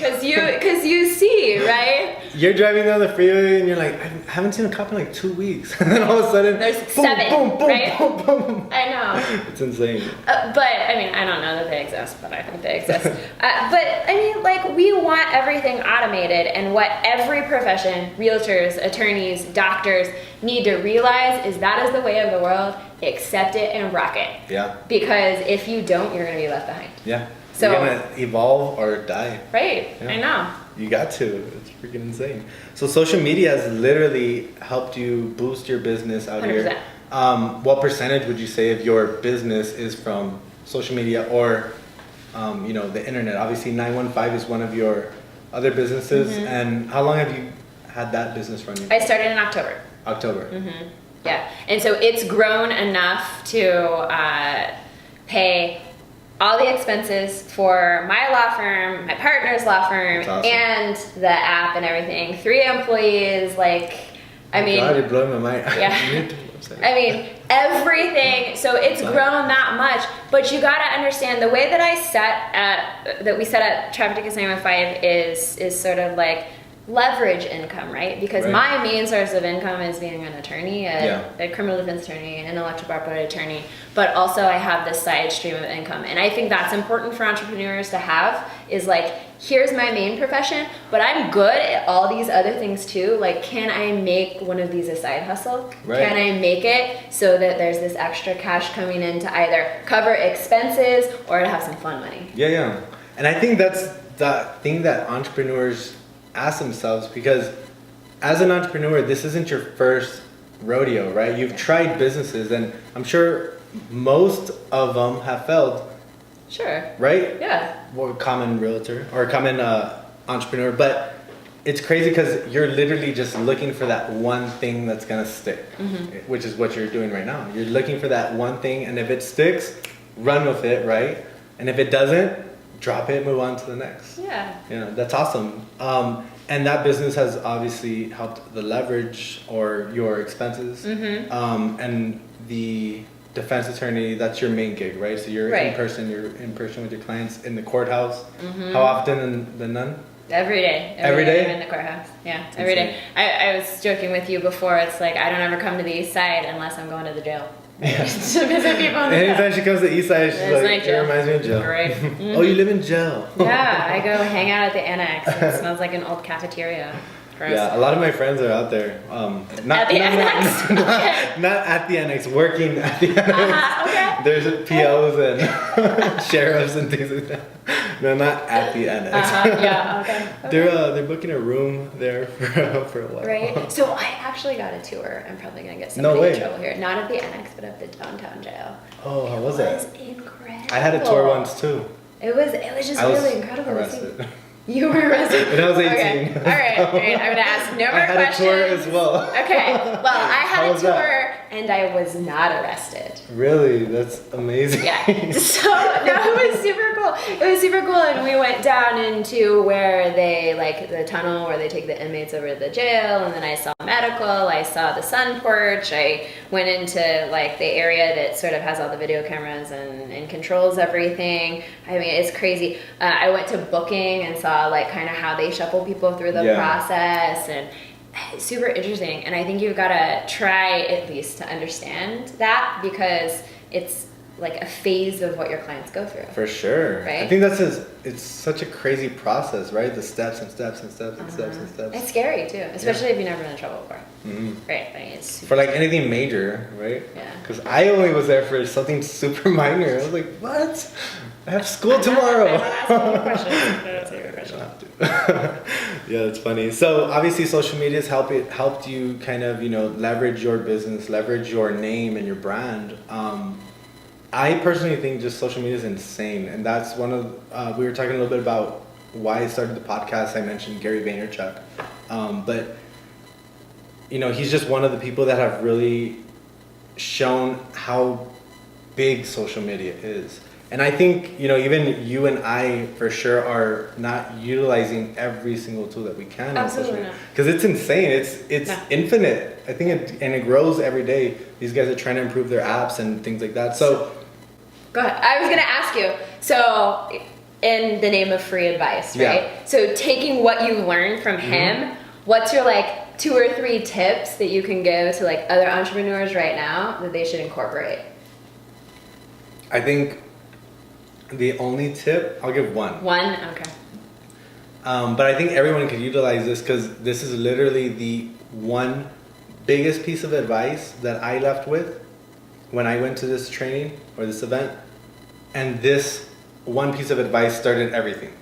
Because you see, right? You're driving down the freeway and you're like, I haven't seen a cop in like 2 weeks. And then all of a sudden, There's boom, 7, boom, boom, right? boom, boom. I know. It's insane. But I mean, I don't know that they exist, but I think they exist. But I mean, like, we want everything automated, and what every profession, realtors, attorneys, doctors, need to realize is that is the way of the world. Accept it and rock it. Yeah. Because if you don't, you're going to be left behind. Yeah. So, you're gonna evolve or die. Right. Yeah. I know. You got to. It's freaking insane. So social media has literally helped you boost your business out 100%. here. What percentage would you say of your business is from social media or, the internet? Obviously, 915 is one of your other businesses. Mm-hmm. And how long have you had that business running? I started in October. October. Mm-hmm. Yeah, and so it's grown enough to pay all the expenses for my law firm, my partner's law firm, That's awesome. and the app and everything. 3 employees, I mean, God, you're blowing my mind. Yeah. I mean, everything. So it's grown that much, but you got to understand the way that we set up Traffic Tickets 915 is sort of like leverage income, right? Because my main source of income is being an attorney, a criminal defense attorney, an intellectual property attorney, but also I have this side stream of income. And I think that's important for entrepreneurs to have, is like, here's my main profession, but I'm good at all these other things too. Like, can I make one of these a side hustle? Right. Can I make it so that there's this extra cash coming in to either cover expenses or to have some fun money? Yeah. And I think that's the thing that entrepreneurs ask themselves, because as an entrepreneur, this isn't your first rodeo, right? You've tried businesses, and I'm sure most of them have failed. Sure. Right? Yeah. Well, common realtor or common entrepreneur, but it's crazy because you're literally just looking for that one thing that's gonna stick, which is what you're doing right now. You're looking for that one thing, and if it sticks, run with it, right? And if it doesn't, drop it, move on to the next. Yeah. That's awesome. And that business has obviously helped the leverage or your expenses. And the defense attorney, that's your main gig, right? So you're in person with your clients in the courthouse. How often than none? Every day. Every day? I'm in the courthouse. Yeah, every day. I was joking with you before. It's like, I don't ever come to the east side unless I'm going to the jail. Yeah. To visit people in the Anytime she comes to the east side, she's It's like, it jail. reminds me of jail. Right. Oh, you live in jail. Yeah, I go hang out at the annex. It smells like an old cafeteria. Gross. Yeah, a lot of my friends are out there. At the annex? Not at the annex, working at the annex. Okay. There's POs and sheriffs and things like that. No, not at the annex. Yeah, okay. They're booking a room there for a while. Right. So I actually got a tour. I'm probably gonna get No somebody way. in trouble here. Not at the annex, but at the downtown jail. Oh, how was It that? was incredible. I had a tour once too. It was just I was really incredible to see. arrested. You were arrested. When I was 18. Okay. All right. I'm gonna ask no more I had questions. a tour as well. Okay. Well, I How had a was tour that? and I was not arrested. Really? That's amazing. Yeah. So no, it was super cool. It was super cool, and we went down into where they the tunnel where they take the inmates over to the jail, and then I saw medical. I saw the sun porch. I went into the area that sort of has all the video cameras and controls everything. I mean, it's crazy. I went to booking and saw kind of how they shuffle people through the process, and it's super interesting. And I think you've got to try at least to understand that, because it's like a phase of what your clients go through. For sure. Right? I think it's such a crazy process, right? The steps and steps and steps and steps and steps. It's scary too, especially if you've never been in trouble before. Right? I mean, it's for like anything major, right? Yeah. Because I only was there for something super minor. I was like, what? I have school tomorrow. I'm not asking you questions. Yeah, it's funny. So obviously social media has helped you kind of, leverage your business, leverage your name and your brand. I personally think just social media is insane. And that's one of, we were talking a little bit about why I started the podcast. I mentioned Gary Vaynerchuk. But he's just one of the people that have really shown how big social media is. And I think, even you and I for sure are not utilizing every single tool that we can on social media. Because it's insane. It's infinite. I think it grows every day. These guys are trying to improve their apps and things like that. So go ahead. I was going to ask you. So in the name of free advice, right? Yeah. So taking what you learned from him, what's your 2 or 3 tips that you can give to other entrepreneurs right now that they should incorporate? I think the only tip, I'll give one. One? Okay. But I think everyone could utilize this because this is literally the one biggest piece of advice that I left with when I went to this training or this event. And this one piece of advice started everything.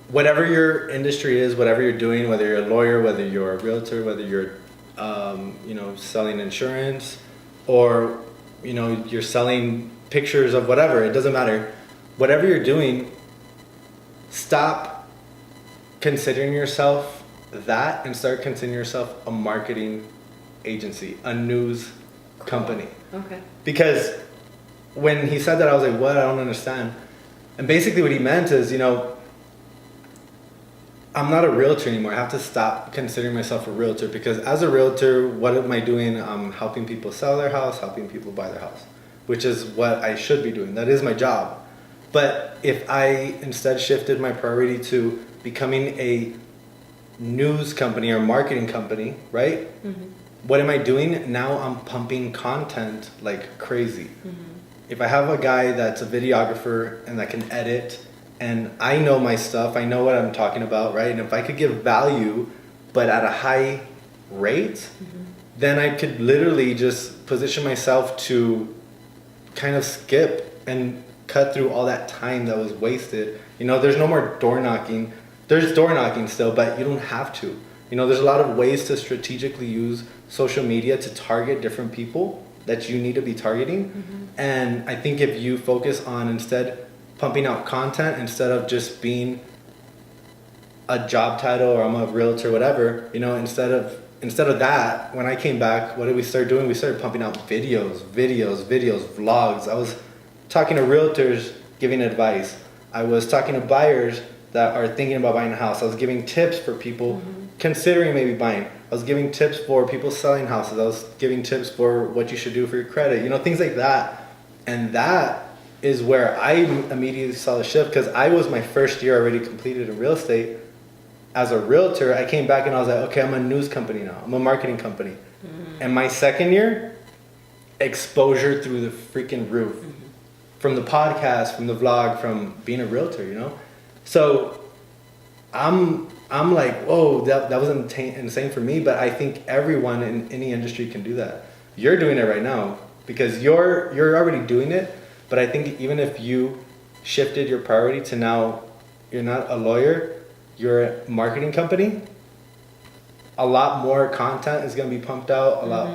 Whatever your industry is, whatever you're doing, whether you're a lawyer, whether you're a realtor, whether you're, selling insurance, or, you're selling pictures of whatever, it doesn't matter. Whatever you're doing, stop considering yourself that and start considering yourself a marketing agency, a news company. Okay. Because when he said that, I was like, what? I don't understand. And basically what he meant is, I'm not a realtor anymore. I have to stop considering myself a realtor because as a realtor, what am I doing? I'm helping people sell their house, helping people buy their house, which is what I should be doing. That is my job. But if I instead shifted my priority to becoming a news company or marketing company, right? What am I doing? Now I'm pumping content like crazy. If I have a guy that's a videographer and that can edit, and I know my stuff, I know what I'm talking about, right? And if I could give value, but at a high rate, then I could literally just position myself to kind of skip and cut through all that time that was wasted. There's no more door knocking. There's door knocking still, but you don't have to. There's a lot of ways to strategically use social media to target different people that you need to be targeting. And I think if you focus on instead pumping out content instead of just being a job title or I'm a realtor, whatever, instead of that, when I came back, what did we start doing? We started pumping out videos, vlogs. I was talking to realtors, giving advice. I was talking to buyers that are thinking about buying a house. I was giving tips for people considering maybe buying. I was giving tips for people selling houses. I was giving tips for what you should do for your credit, things like that. And that is where I immediately saw the shift because I was my first year already completed in real estate. As a realtor, I came back and I was like, okay, I'm a news company now. I'm a marketing company. And my second year, exposure through the freaking roof. From the podcast, from the vlog, from being a realtor, So I'm like, whoa, that was insane for me. But I think everyone in any industry can do that. You're doing it right now because you're already doing it. But I think even if you shifted your priority to now, you're not a lawyer, you're a marketing company, a lot more content is going to be pumped out. A lot,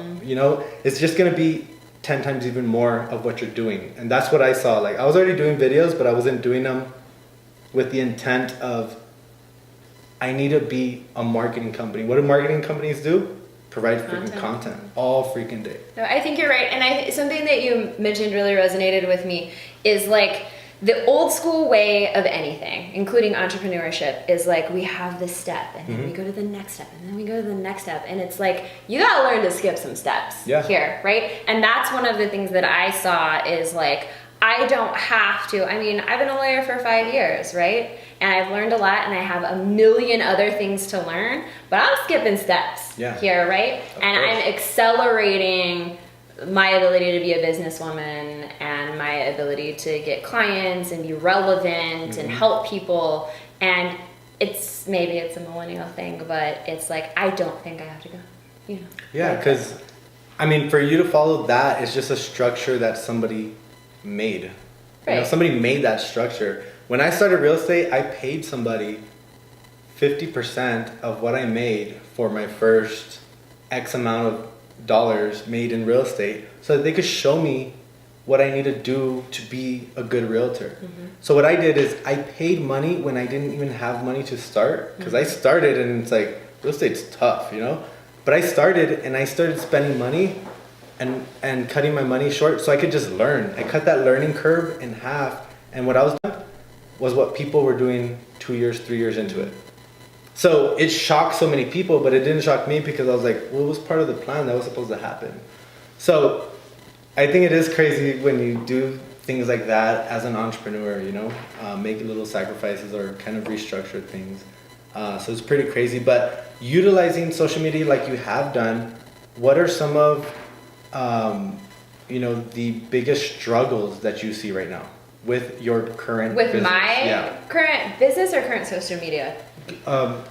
it's just going to be 10 times even more of what you're doing. And that's what I saw. I was already doing videos, but I wasn't doing them with the intent of, I need to be a marketing company. What do marketing companies do? Provide freaking content all freaking day. No, I think you're right. And something that you mentioned really resonated with me is the old school way of anything, including entrepreneurship, is we have this step and then we go to the next step and then we go to the next step. And it's you got to learn to skip some steps here, right? And that's one of the things that I saw is I don't have to. I mean, I've been a lawyer for 5 years, right? And I've learned a lot and I have a million other things to learn, but I'm skipping steps here, right? And I'm accelerating my ability to be a businesswoman and my ability to get clients and be relevant and help people. And maybe it's a millennial thing, but it's like, I don't think I have to go, you know. Yeah, because, I mean, for you to follow that, it's just a structure that somebody made. Right. You know, somebody made that structure. When I started real estate, I paid somebody 50% of what I made for my first X amount of dollars made in real estate so that they could show me what I need to do to be a good realtor. So what I did is I paid money when I didn't even have money to start, because I started and it's like, real estate's tough, you know? But I started and I started spending money and cutting my money short so I could just learn. I cut that learning curve in half, and what I was doing was what people were doing 2 years, 3 years into it. So it shocked so many people, but it didn't shock me because I was like, well, it was part of the plan that was supposed to happen. So I think it is crazy when you do things like that as an entrepreneur, you know, make little sacrifices or kind of restructure things. So it's pretty crazy, but utilizing social media like you have done, what are some of, you know, the biggest struggles that you see right now with your current With business? my current business or current social media?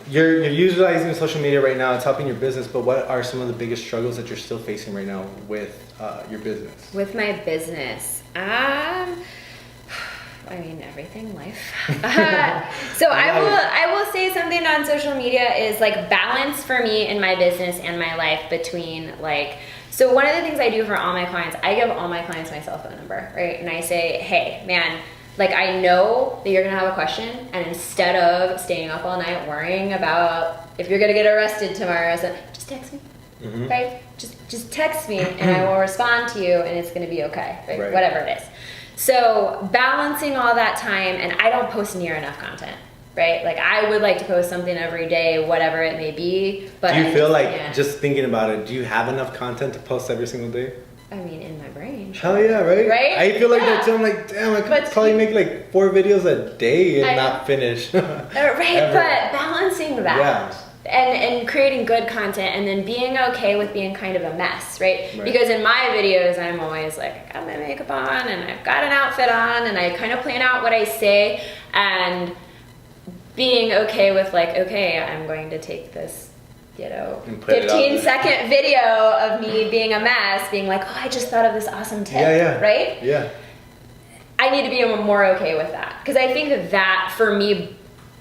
You're utilizing social media right now. It's helping your business, but what are some of the biggest struggles that you're still facing right now with your business? With my business, I mean, everything, life. So I will say something on social media is like balance for me in my business and my life between like, so one of the things I do for all my clients, I give all my clients my cell phone number, right? And I say, hey, man, like I know that you're gonna have a question, and instead of staying up all night worrying about if you're gonna get arrested tomorrow, so just text me, right? Just text me and I will respond to you and it's gonna be okay, right? Whatever it is. So balancing all that time, and I don't post near enough content, right? Like I would like to post something every day, whatever it may be, but do you feel like, just thinking about it, do you have enough content to post every single day? I mean, in my brain. Hell yeah, right? Right? I feel like that too. I'm like, damn, I could probably make like 4 videos a day and not finish. Right, but balancing that. And creating good content, and then being okay with being kind of a mess, right? Because in my videos, I'm always like, I got my makeup on and I've got an outfit on and I kind of plan out what I say, and being okay with like, okay, I'm going to take this, you know, 15-second video of me being a mess, being like, oh, I just thought of this awesome tip, right? Yeah. I need to be more okay with that, because I think that for me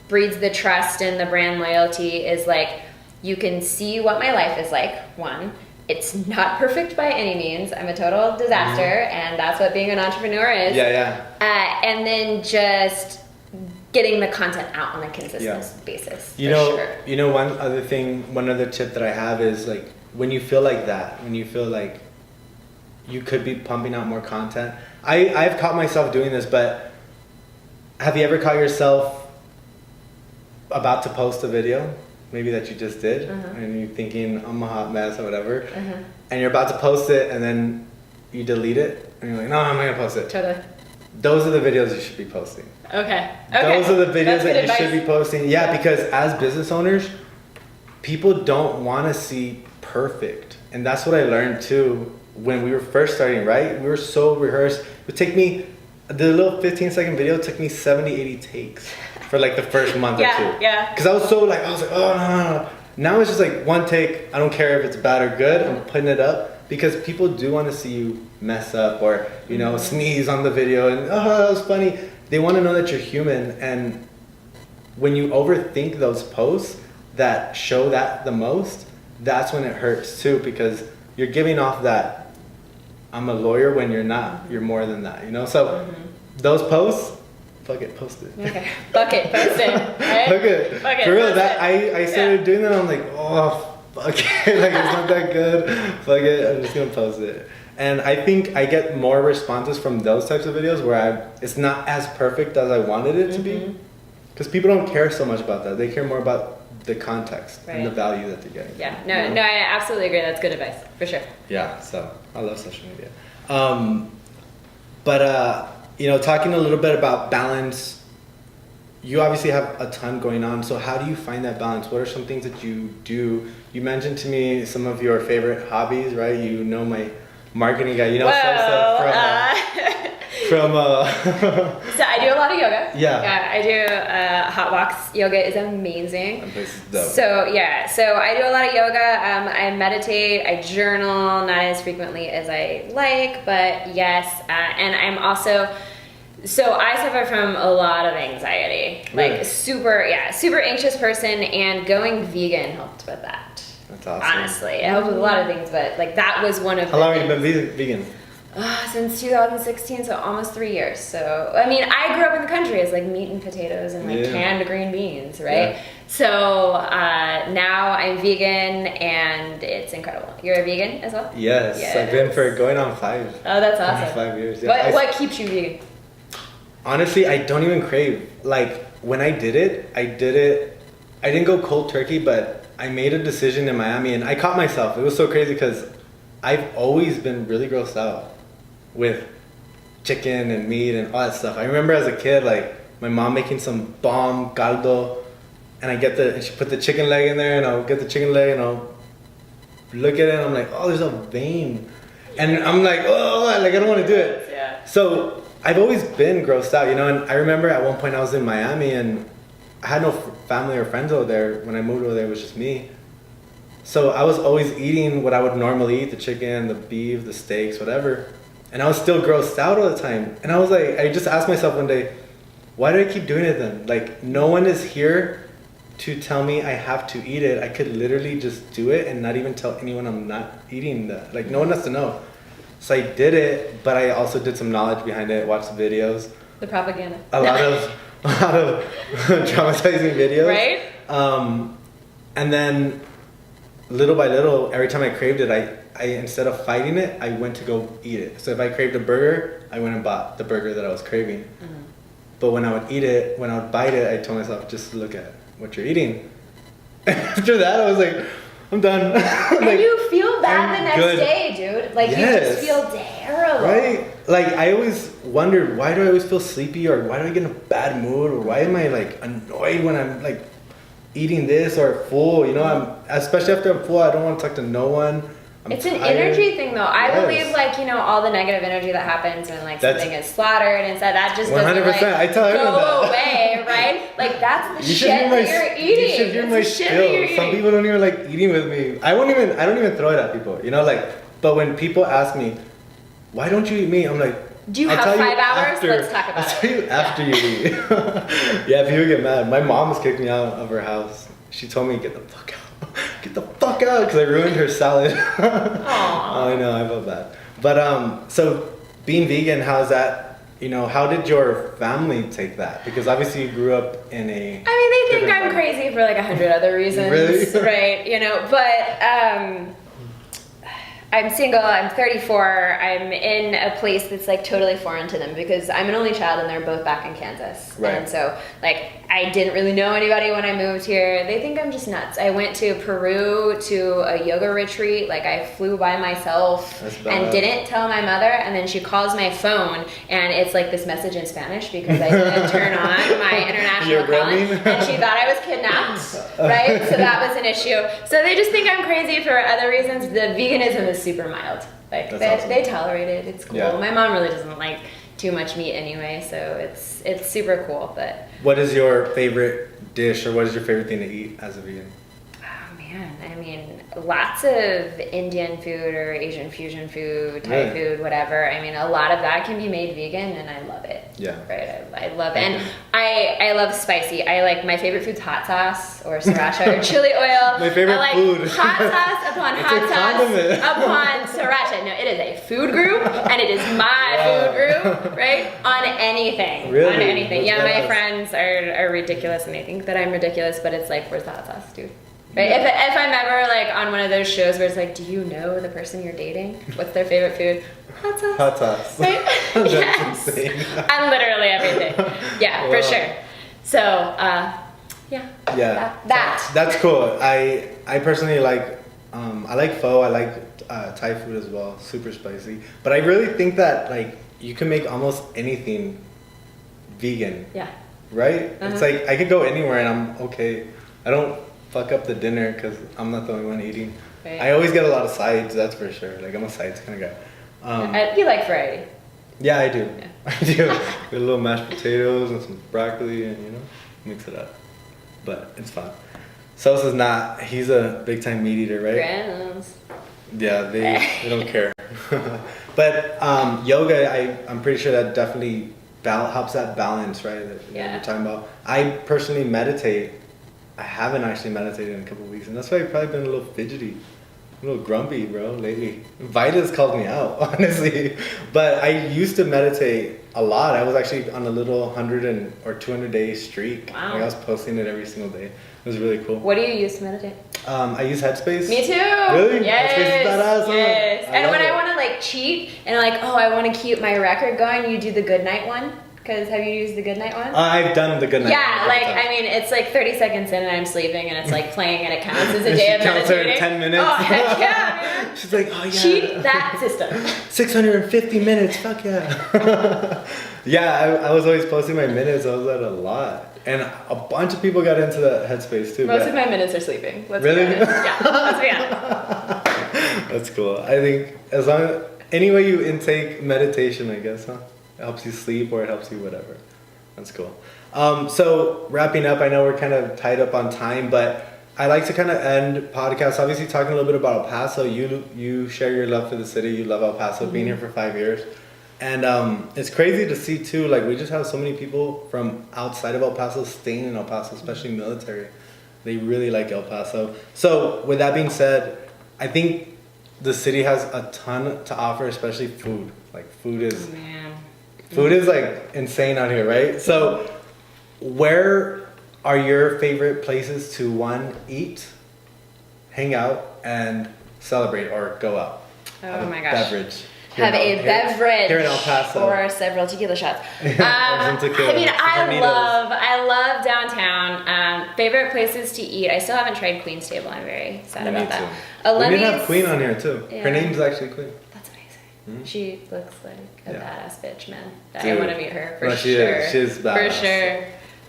breeds the trust and the brand loyalty. Is like, you can see what my life is like. One, it's not perfect by any means. I'm a total disaster, and that's what being an entrepreneur is. And then just getting the content out on a consistent basis. You know, one other tip that I have is like, when you feel like that, when you feel like you could be pumping out more content. I've caught myself doing this, but have you ever caught yourself about to post a video, maybe that you just did, and you're thinking, I'm a hot mess or whatever, and you're about to post it, and then you delete it, and you're like, no, I'm not gonna post it. Totally. Those are the videos you should be posting. Okay. Those are the videos that you should be posting. Yeah, because as business owners, people don't want to see perfect, and that's what I learned too when we were first starting. Right, we were so rehearsed. It would take me, the little 15-second video took me 70, 80 takes for like the first month or two. Because I was like, oh no. Now it's just like one take. I don't care if it's bad or good. I'm putting it up because people do want to see you mess up or, you know, sneeze on the video and, oh, that was funny. They want to know that you're human. And when you overthink those posts that show that the most, that's when it hurts too, because you're giving off that I'm a lawyer when you're not. You're more than that, you know? So those posts, fuck it, post it. Okay. Fuck it, post it. Right? Fuck it. For real, that I started doing that. I'm like, oh, fuck it. Like, it's not that good. Fuck it. I'm just gonna post it. And I think I get more responses from those types of videos where it's not as perfect as I wanted it to be. Because people don't care so much about that. They care more about the context and the value that they're getting. Yeah. No, I absolutely agree. That's good advice, for sure. Yeah. So I love social media. You know, talking a little bit about balance, you obviously have a ton going on. So how do you find that balance? What are some things that you do? You mentioned to me some of your favorite hobbies, right? You know my marketing guy. You know, from So I do a lot of yoga. Yeah. I do hot walks. Yoga is amazing. That place is dope. So I do a lot of yoga. I meditate. I journal, not as frequently as I like, but yes. And I'm also, so I suffer from a lot of anxiety. Really? Like super anxious person, and going vegan helped with that. That's awesome. Honestly, it helped with a lot of things, but like that was one of. How long have you been vegan? Since 2016, so almost 3 years. So, I mean, I grew up in the country as like meat and potatoes and like canned green beans, right? Yeah. So now I'm vegan and it's incredible. You're a vegan as well? Yes. I've been for going on 5. Oh, that's awesome. 5 years. Yeah. What keeps you vegan? Honestly, I don't even crave. Like, when I did it, I didn't go cold turkey, but I made a decision in Miami and I caught myself. It was so crazy because I've always been really grossed out with chicken and meat and all that stuff. I remember as a kid, like my mom making some bomb caldo, and and she put the chicken leg in there, and I'll get the chicken leg and I'll look at it and I'm like, oh, there's a vein, and I'm like, oh, like I don't want to do it. Yeah. So I've always been grossed out, you know. And I remember at one point I was in Miami and I had no family or friends over there. When I moved over there, it was just me. So I was always eating what I would normally eat, the chicken, the beef, the steaks, whatever. And I was still grossed out all the time. And I was like, I just asked myself one day, why do I keep doing it then? Like, no one is here to tell me I have to eat it. I could literally just do it and not even tell anyone I'm not eating that. Like, no one has to know. So I did it, but I also did some knowledge behind it, watched the videos. The propaganda. A lot of traumatizing videos. Right? And then little by little, every time I craved it, I instead of fighting it, I went to go eat it. So if I craved a burger, I went and bought the burger that I was craving. Mm-hmm. But when I would eat it, when I would bite it, I told myself, just look at what you're eating. And after that, I was like, I'm done. Like, and you feel bad the next good. day, dude. Like, you just feel terrible. Right? Like, I always wondered, why do I always feel sleepy, or why do I get in a bad mood, or why am I like annoyed when I'm like eating this or full? You know, especially after I'm full, I don't want to talk to no one. It's an energy thing, though. I believe, like, you know, all the negative energy that happens when, like, something is slaughtered and said that just 100%. Doesn't, like, I tell everyone go that. away, right? Like, that's the shit that you're eating. You should hear my spill. Some people don't even like eating with me. I don't even throw it at people, you know, like. But when people ask me, why don't you eat meat? I'm like, do you have 5 hours? Let's talk about it. I'll tell you after you eat. Yeah, people get mad. My mom has kicked me out of her house. She told me, get the fuck out. Get the fuck out, because I ruined her salad. I know, I felt bad. But so being vegan, how's that? You know, how did your family take that? Because obviously you grew up in a. I mean, they think I'm crazy for like 100 other reasons, really? Right? You know, but I'm single, I'm 34, I'm in a place that's like totally foreign to them because I'm an only child and they're both back in Kansas. Right. And so like I didn't really know anybody when I moved here. They think I'm just nuts. I went to Peru to a yoga retreat. Like I flew by myself and didn't tell my mother, and then she calls my phone and it's like this message in Spanish because I didn't turn on my international calling and she thought I was kidnapped, right? So that was an issue. So they just think I'm crazy for other reasons. The veganism is super mild. Like they tolerate it. It's cool. Yeah. My mom really doesn't like too much meat anyway, so it's super cool. But what is your favorite dish, or what is your favorite thing to eat as a vegan? Oh man, I mean, lots of Indian food or Asian fusion food, Thai food, whatever. I mean, a lot of that can be made vegan, and I love it. Yeah. Right. I love it, and I love spicy. I like my favorite food's hot sauce or sriracha or chili oil. My favorite food. Hot sauce upon hot sauce upon sriracha. No, it is a food group, and it is my food group, right? On anything. Really? On anything. That's my friends are ridiculous, and they think that I'm ridiculous, but it's like, where's the hot sauce, dude? Right? If I'm ever like on one of those shows where it's like, do you know the person you're dating? What's their favorite food? Hot sauce. Hot sauce. Right? That's yes. insane. I'm literally everything. Yeah, for sure. So, yeah. That. That's cool. I personally like, I like pho. I like Thai food as well. Super spicy. But I really think that like you can make almost anything vegan. Yeah. Right? It's like I could go anywhere and I'm okay. I don't fuck up the dinner because I'm not the only one eating. Right. I always get a lot of sides, that's for sure. Like I'm a sides kind of guy. You like variety. Yeah, I do. Yeah. I do. With a little mashed potatoes and some broccoli and, mix it up. But it's fun. Sosa's not, he's a big time meat eater, right? Grams. Yeah, they don't care. But yoga, I'm pretty sure that definitely helps that balance, right? That you're talking about. I personally meditate. I haven't actually meditated in a couple of weeks, and that's why I've probably been a little fidgety, a little grumpy, bro, lately. Vita's called me out, honestly. But I used to meditate a lot. I was actually on a little 100 or 200 day streak. Wow. Like I was posting it every single day. It was really cool. What do you use to meditate? I use Headspace. Me too. Really? Yes. Headspace is badass. Huh? Yes. And when it. I want to like cheat and like, oh, I want to keep my record going, you do the good night one. Because have you used the good night one? I've done the good night. Yeah, like I mean, it's like 30 seconds in and I'm sleeping and it's like playing and it counts as a day of meditating. She counts her 10 minutes. Oh heck yeah, man. She's like, oh yeah. Cheat that system. 650 minutes. Fuck yeah. Yeah, I was always posting my minutes. I was at a lot. And a bunch of people got into the Headspace too. Most of my minutes are sleeping. Let's really? be honest. Yeah, let's be honest. That's cool. I think as long as any way you intake meditation, I guess, huh? It helps you sleep or it helps you whatever. That's cool. So wrapping up, I know we're kind of tied up on time, but I like to kind of end podcasts obviously talking a little bit about El Paso. You share your love for the city. You love El Paso, being here for 5 years. And it's crazy to see too, like we just have so many people from outside of El Paso staying in El Paso, especially military. They really like El Paso. So with that being said, I think the city has a ton to offer, especially food. Like food is like insane out here, right? So where are your favorite places to one, eat, hang out, and celebrate or go out? Oh my gosh. Beverage. Have a beverage here in El Paso. or several tequila shots. Tequila, I mean, I love downtown. Favorite places to eat. I still haven't tried Queen's Table. I'm very sad about that. We did have Queen on here too. Yeah. Her name's actually Queen. That's amazing. She looks like a badass bitch, man. Dude. I want to meet her for No, sure. She's badass. For sure.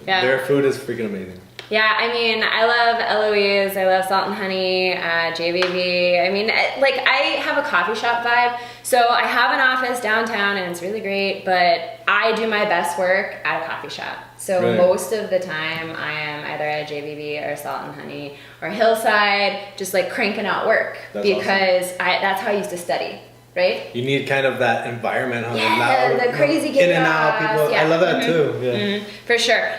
Yeah. Their food is freaking amazing. Yeah, I mean, I love Eloise, I love Salt and Honey, JBB. I mean, like, I have a coffee shop vibe. So I have an office downtown and it's really great, but I do my best work at a coffee shop. So most of the time I am either at JBB or Salt and Honey or Hillside, just like cranking out work. That's because awesome. that's how I used to study. Right? You need kind of that environment, huh? Yeah, the crazy chaos. In and out, people. Yeah. I love that too. Yeah. For sure.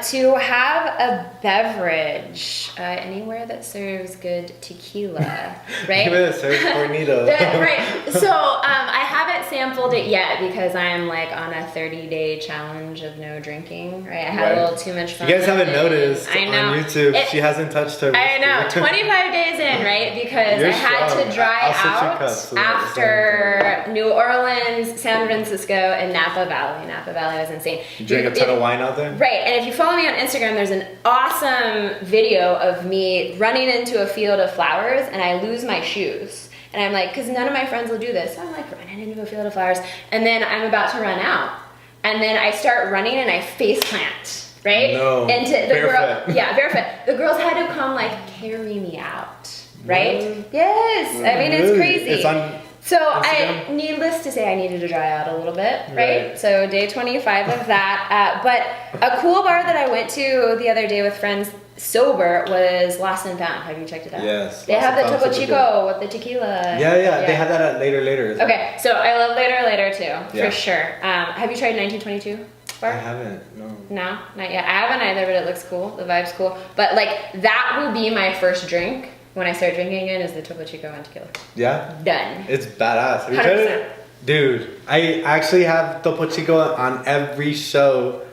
To have a beverage anywhere that serves good tequila, right? Anywhere that serves Cornito. Right. So I haven't sampled it yet because I'm like on a 30-day challenge of no drinking. Right. I had a little too much fun. You guys haven't noticed I know. on YouTube. She hasn't touched her. I know. 25 days in, right? Because I had to dry out after New Orleans, San Francisco, and Napa Valley. Napa Valley was insane. You drink a ton of wine out there? Right, and if you follow me on Instagram, there's an awesome video of me running into a field of flowers and I lose my shoes. And I'm like, because none of my friends will do this. So I'm like running into a field of flowers and then I'm about to run out. And then I start running and I face plant, right? No, into the barefoot. girl, yeah, barefoot. The girls had to come like carry me out, right? What? Yes, I mean, it's crazy. It's on So needless to say, I needed to dry out a little bit, right? So day 25 of that. But a cool bar that I went to the other day with friends sober was Lost and Found. Have you checked it out? Yes. They have the Topo Chico with the tequila. Yeah. They have that at Later. Okay, so I love Later too, Yeah. for sure. Have you tried 1922 bar? I haven't, no. No, not yet. I haven't either, but it looks cool. The vibe's cool. But like, that will be my first drink when I start drinking again is the Topo Chico and tequila. Yeah? Done. It's badass. Have you 100%. tried it? Dude, I actually have Topo Chico on every show,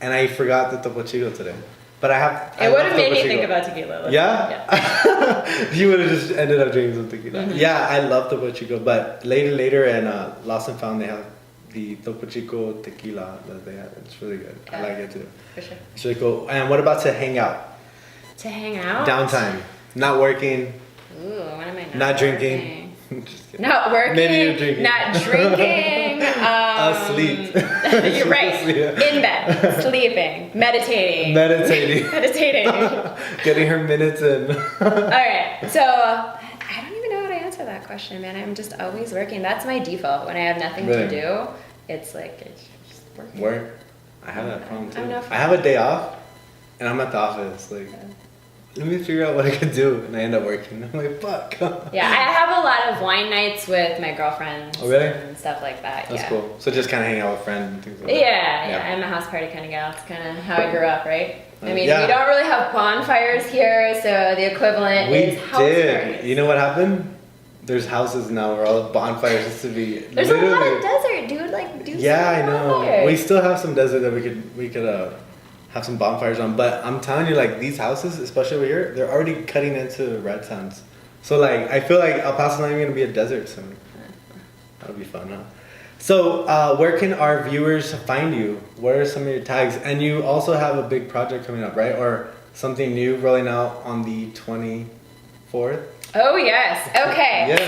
and I forgot the Topo Chico today. But I It would have love made Topo me Chico. think about tequila. Yeah? You would have just ended up drinking some tequila. Yeah, I love Topo Chico, but later and Lost and Found, they have the Topo Chico tequila that they have. It's really good. Yeah. I like it too. For sure. It's really cool. And what about to hang out? To hang out? Downtime. Not working. Ooh, when am I Not drinking. Just kidding. Not working. Maybe you're drinking. Not drinking. Asleep. You're right. In bed. Sleeping. Meditating. Meditating. Meditating. Getting her minutes in. All right. So I don't even know how to answer that that question, man. I'm just always working. That's my default. When I have nothing to do, it's like, it's just working. Work. I have that problem too. I'm no I have a day off, and I'm at the office. Like, let me figure out what I can do, and I end up working. I'm like, fuck. Yeah, I have a lot of wine nights with my girlfriends. Oh, really? And stuff like that. That's cool. So just kind of hang out with friends and things like that. Yeah, I'm a house party kind of gal. It's kind of how I grew up, right? I mean, we don't really have bonfires here, so the equivalent is house parties. You know what happened? There's houses now where all the bonfires used to be. There's a lot of desert, dude. Like, do yeah, some I know. bonfires. We still have some desert that we could have some bonfires on. But I'm telling you, like, these houses, especially over here, they're already cutting into red sands. So like, I feel like El Paso's not even gonna be a desert soon. That'll be fun, huh? So where can our viewers find you? What are some of your tags? And you also have a big project coming up, right? Or something new rolling out on the 24th? Oh, yes. Okay. Yes.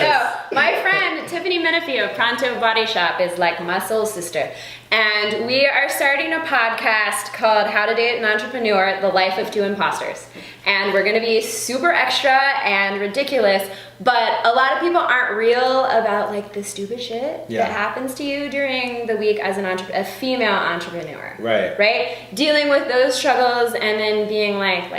So my friend Tiffany Menifee of Pronto Body Shop is like my soul sister. And we are starting a podcast called How to Date an Entrepreneur, The Life of Two Imposters. And we're going to be super extra and ridiculous, but a lot of people aren't real about like the stupid shit that happens to you during the week as a female entrepreneur. Right? Dealing with those struggles and then being like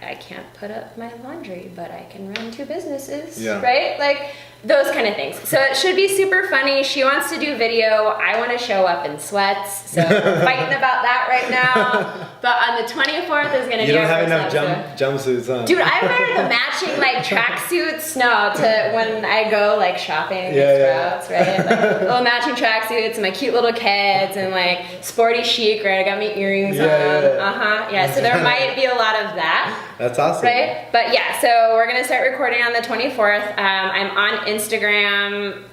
I can't put up my laundry, but I can run two businesses, right? Like those kind of things. So it should be super funny. She wants to do video. I want to show up in sweats. So we're fighting about that right now. But on the 24th is going to be our first episode. You don't have enough jumpsuits, huh? Dude, I wear the matching like tracksuits to when I go like shopping at Sprouts, right? Like little matching tracksuits, my cute little kids, and like sporty chic, right? I got my earrings on. Yeah, so there might be a lot of that. That's awesome. Right? But yeah, so we're going to start recording on the 24th. I'm on Instagram,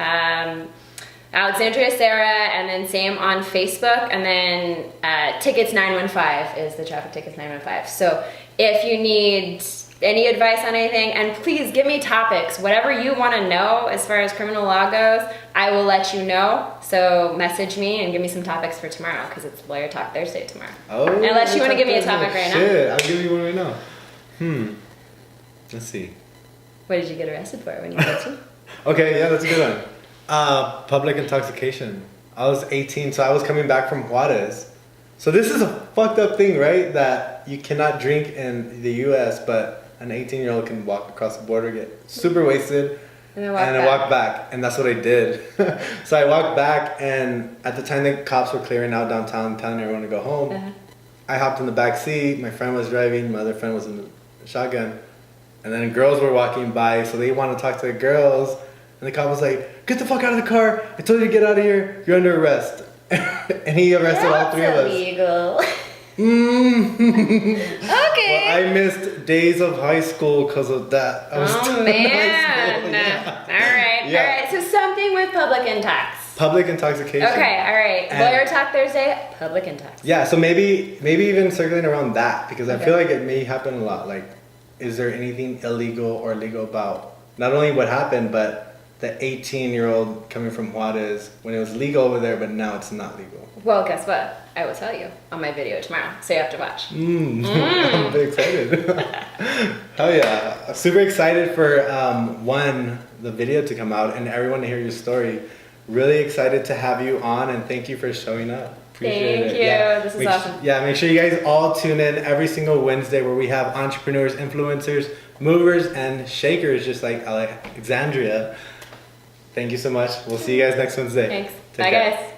Alexandria Serra, and then same on Facebook, and then Tickets 915 is the traffic Tickets 915. So if you need any advice on anything, and please give me topics, whatever you want to know as far as criminal law goes, I will let you know. So message me and give me some topics for tomorrow, because it's Lawyer Talk Thursday tomorrow. Oh, unless you want to give me a topic right now. Shit, I'll give you one right now. Let's see. What did you get arrested for when you were 18? Okay, yeah, that's a good one. Public intoxication. I was 18, so I was coming back from Juarez. So this is a fucked up thing, right? That you cannot drink in the U.S., but an 18-year-old can walk across the border, get super wasted, and walk back. And that's what I did. So I walked back, and at the time the cops were clearing out downtown, telling everyone to go home. I hopped in the back seat. My friend was driving. My other friend was in the shotgun. And then girls were walking by, so they wanted to talk to the girls. And the cop was like, "Get the fuck out of the car. I told you to get out of here. You're under arrest." And he arrested all three of us. Illegal. Okay. Well, I missed days of high school because of that. I was oh, man. All right. So something with public intox. Public intoxication. Okay, all right. Lawyer Talk Thursday, public intox. Yeah, so maybe even circling around that, because I feel like it may happen a lot. Like, is there anything illegal or legal about not only what happened, but the 18-year-old coming from Juarez when it was legal over there, but now it's not legal? Well, guess what? I will tell you on my video tomorrow, so you have to watch. I'm very excited. Hell yeah. Super excited for, the video to come out and everyone to hear your story. Really excited to have you on, and thank you for showing up. Appreciate Thank it. you. Yeah. This is awesome. Make sure you guys all tune in every single Wednesday where we have entrepreneurs, influencers, movers, and shakers just like Alexandria. Thank you so much. We'll see you guys next Wednesday. Thanks. Take Bye, care. guys.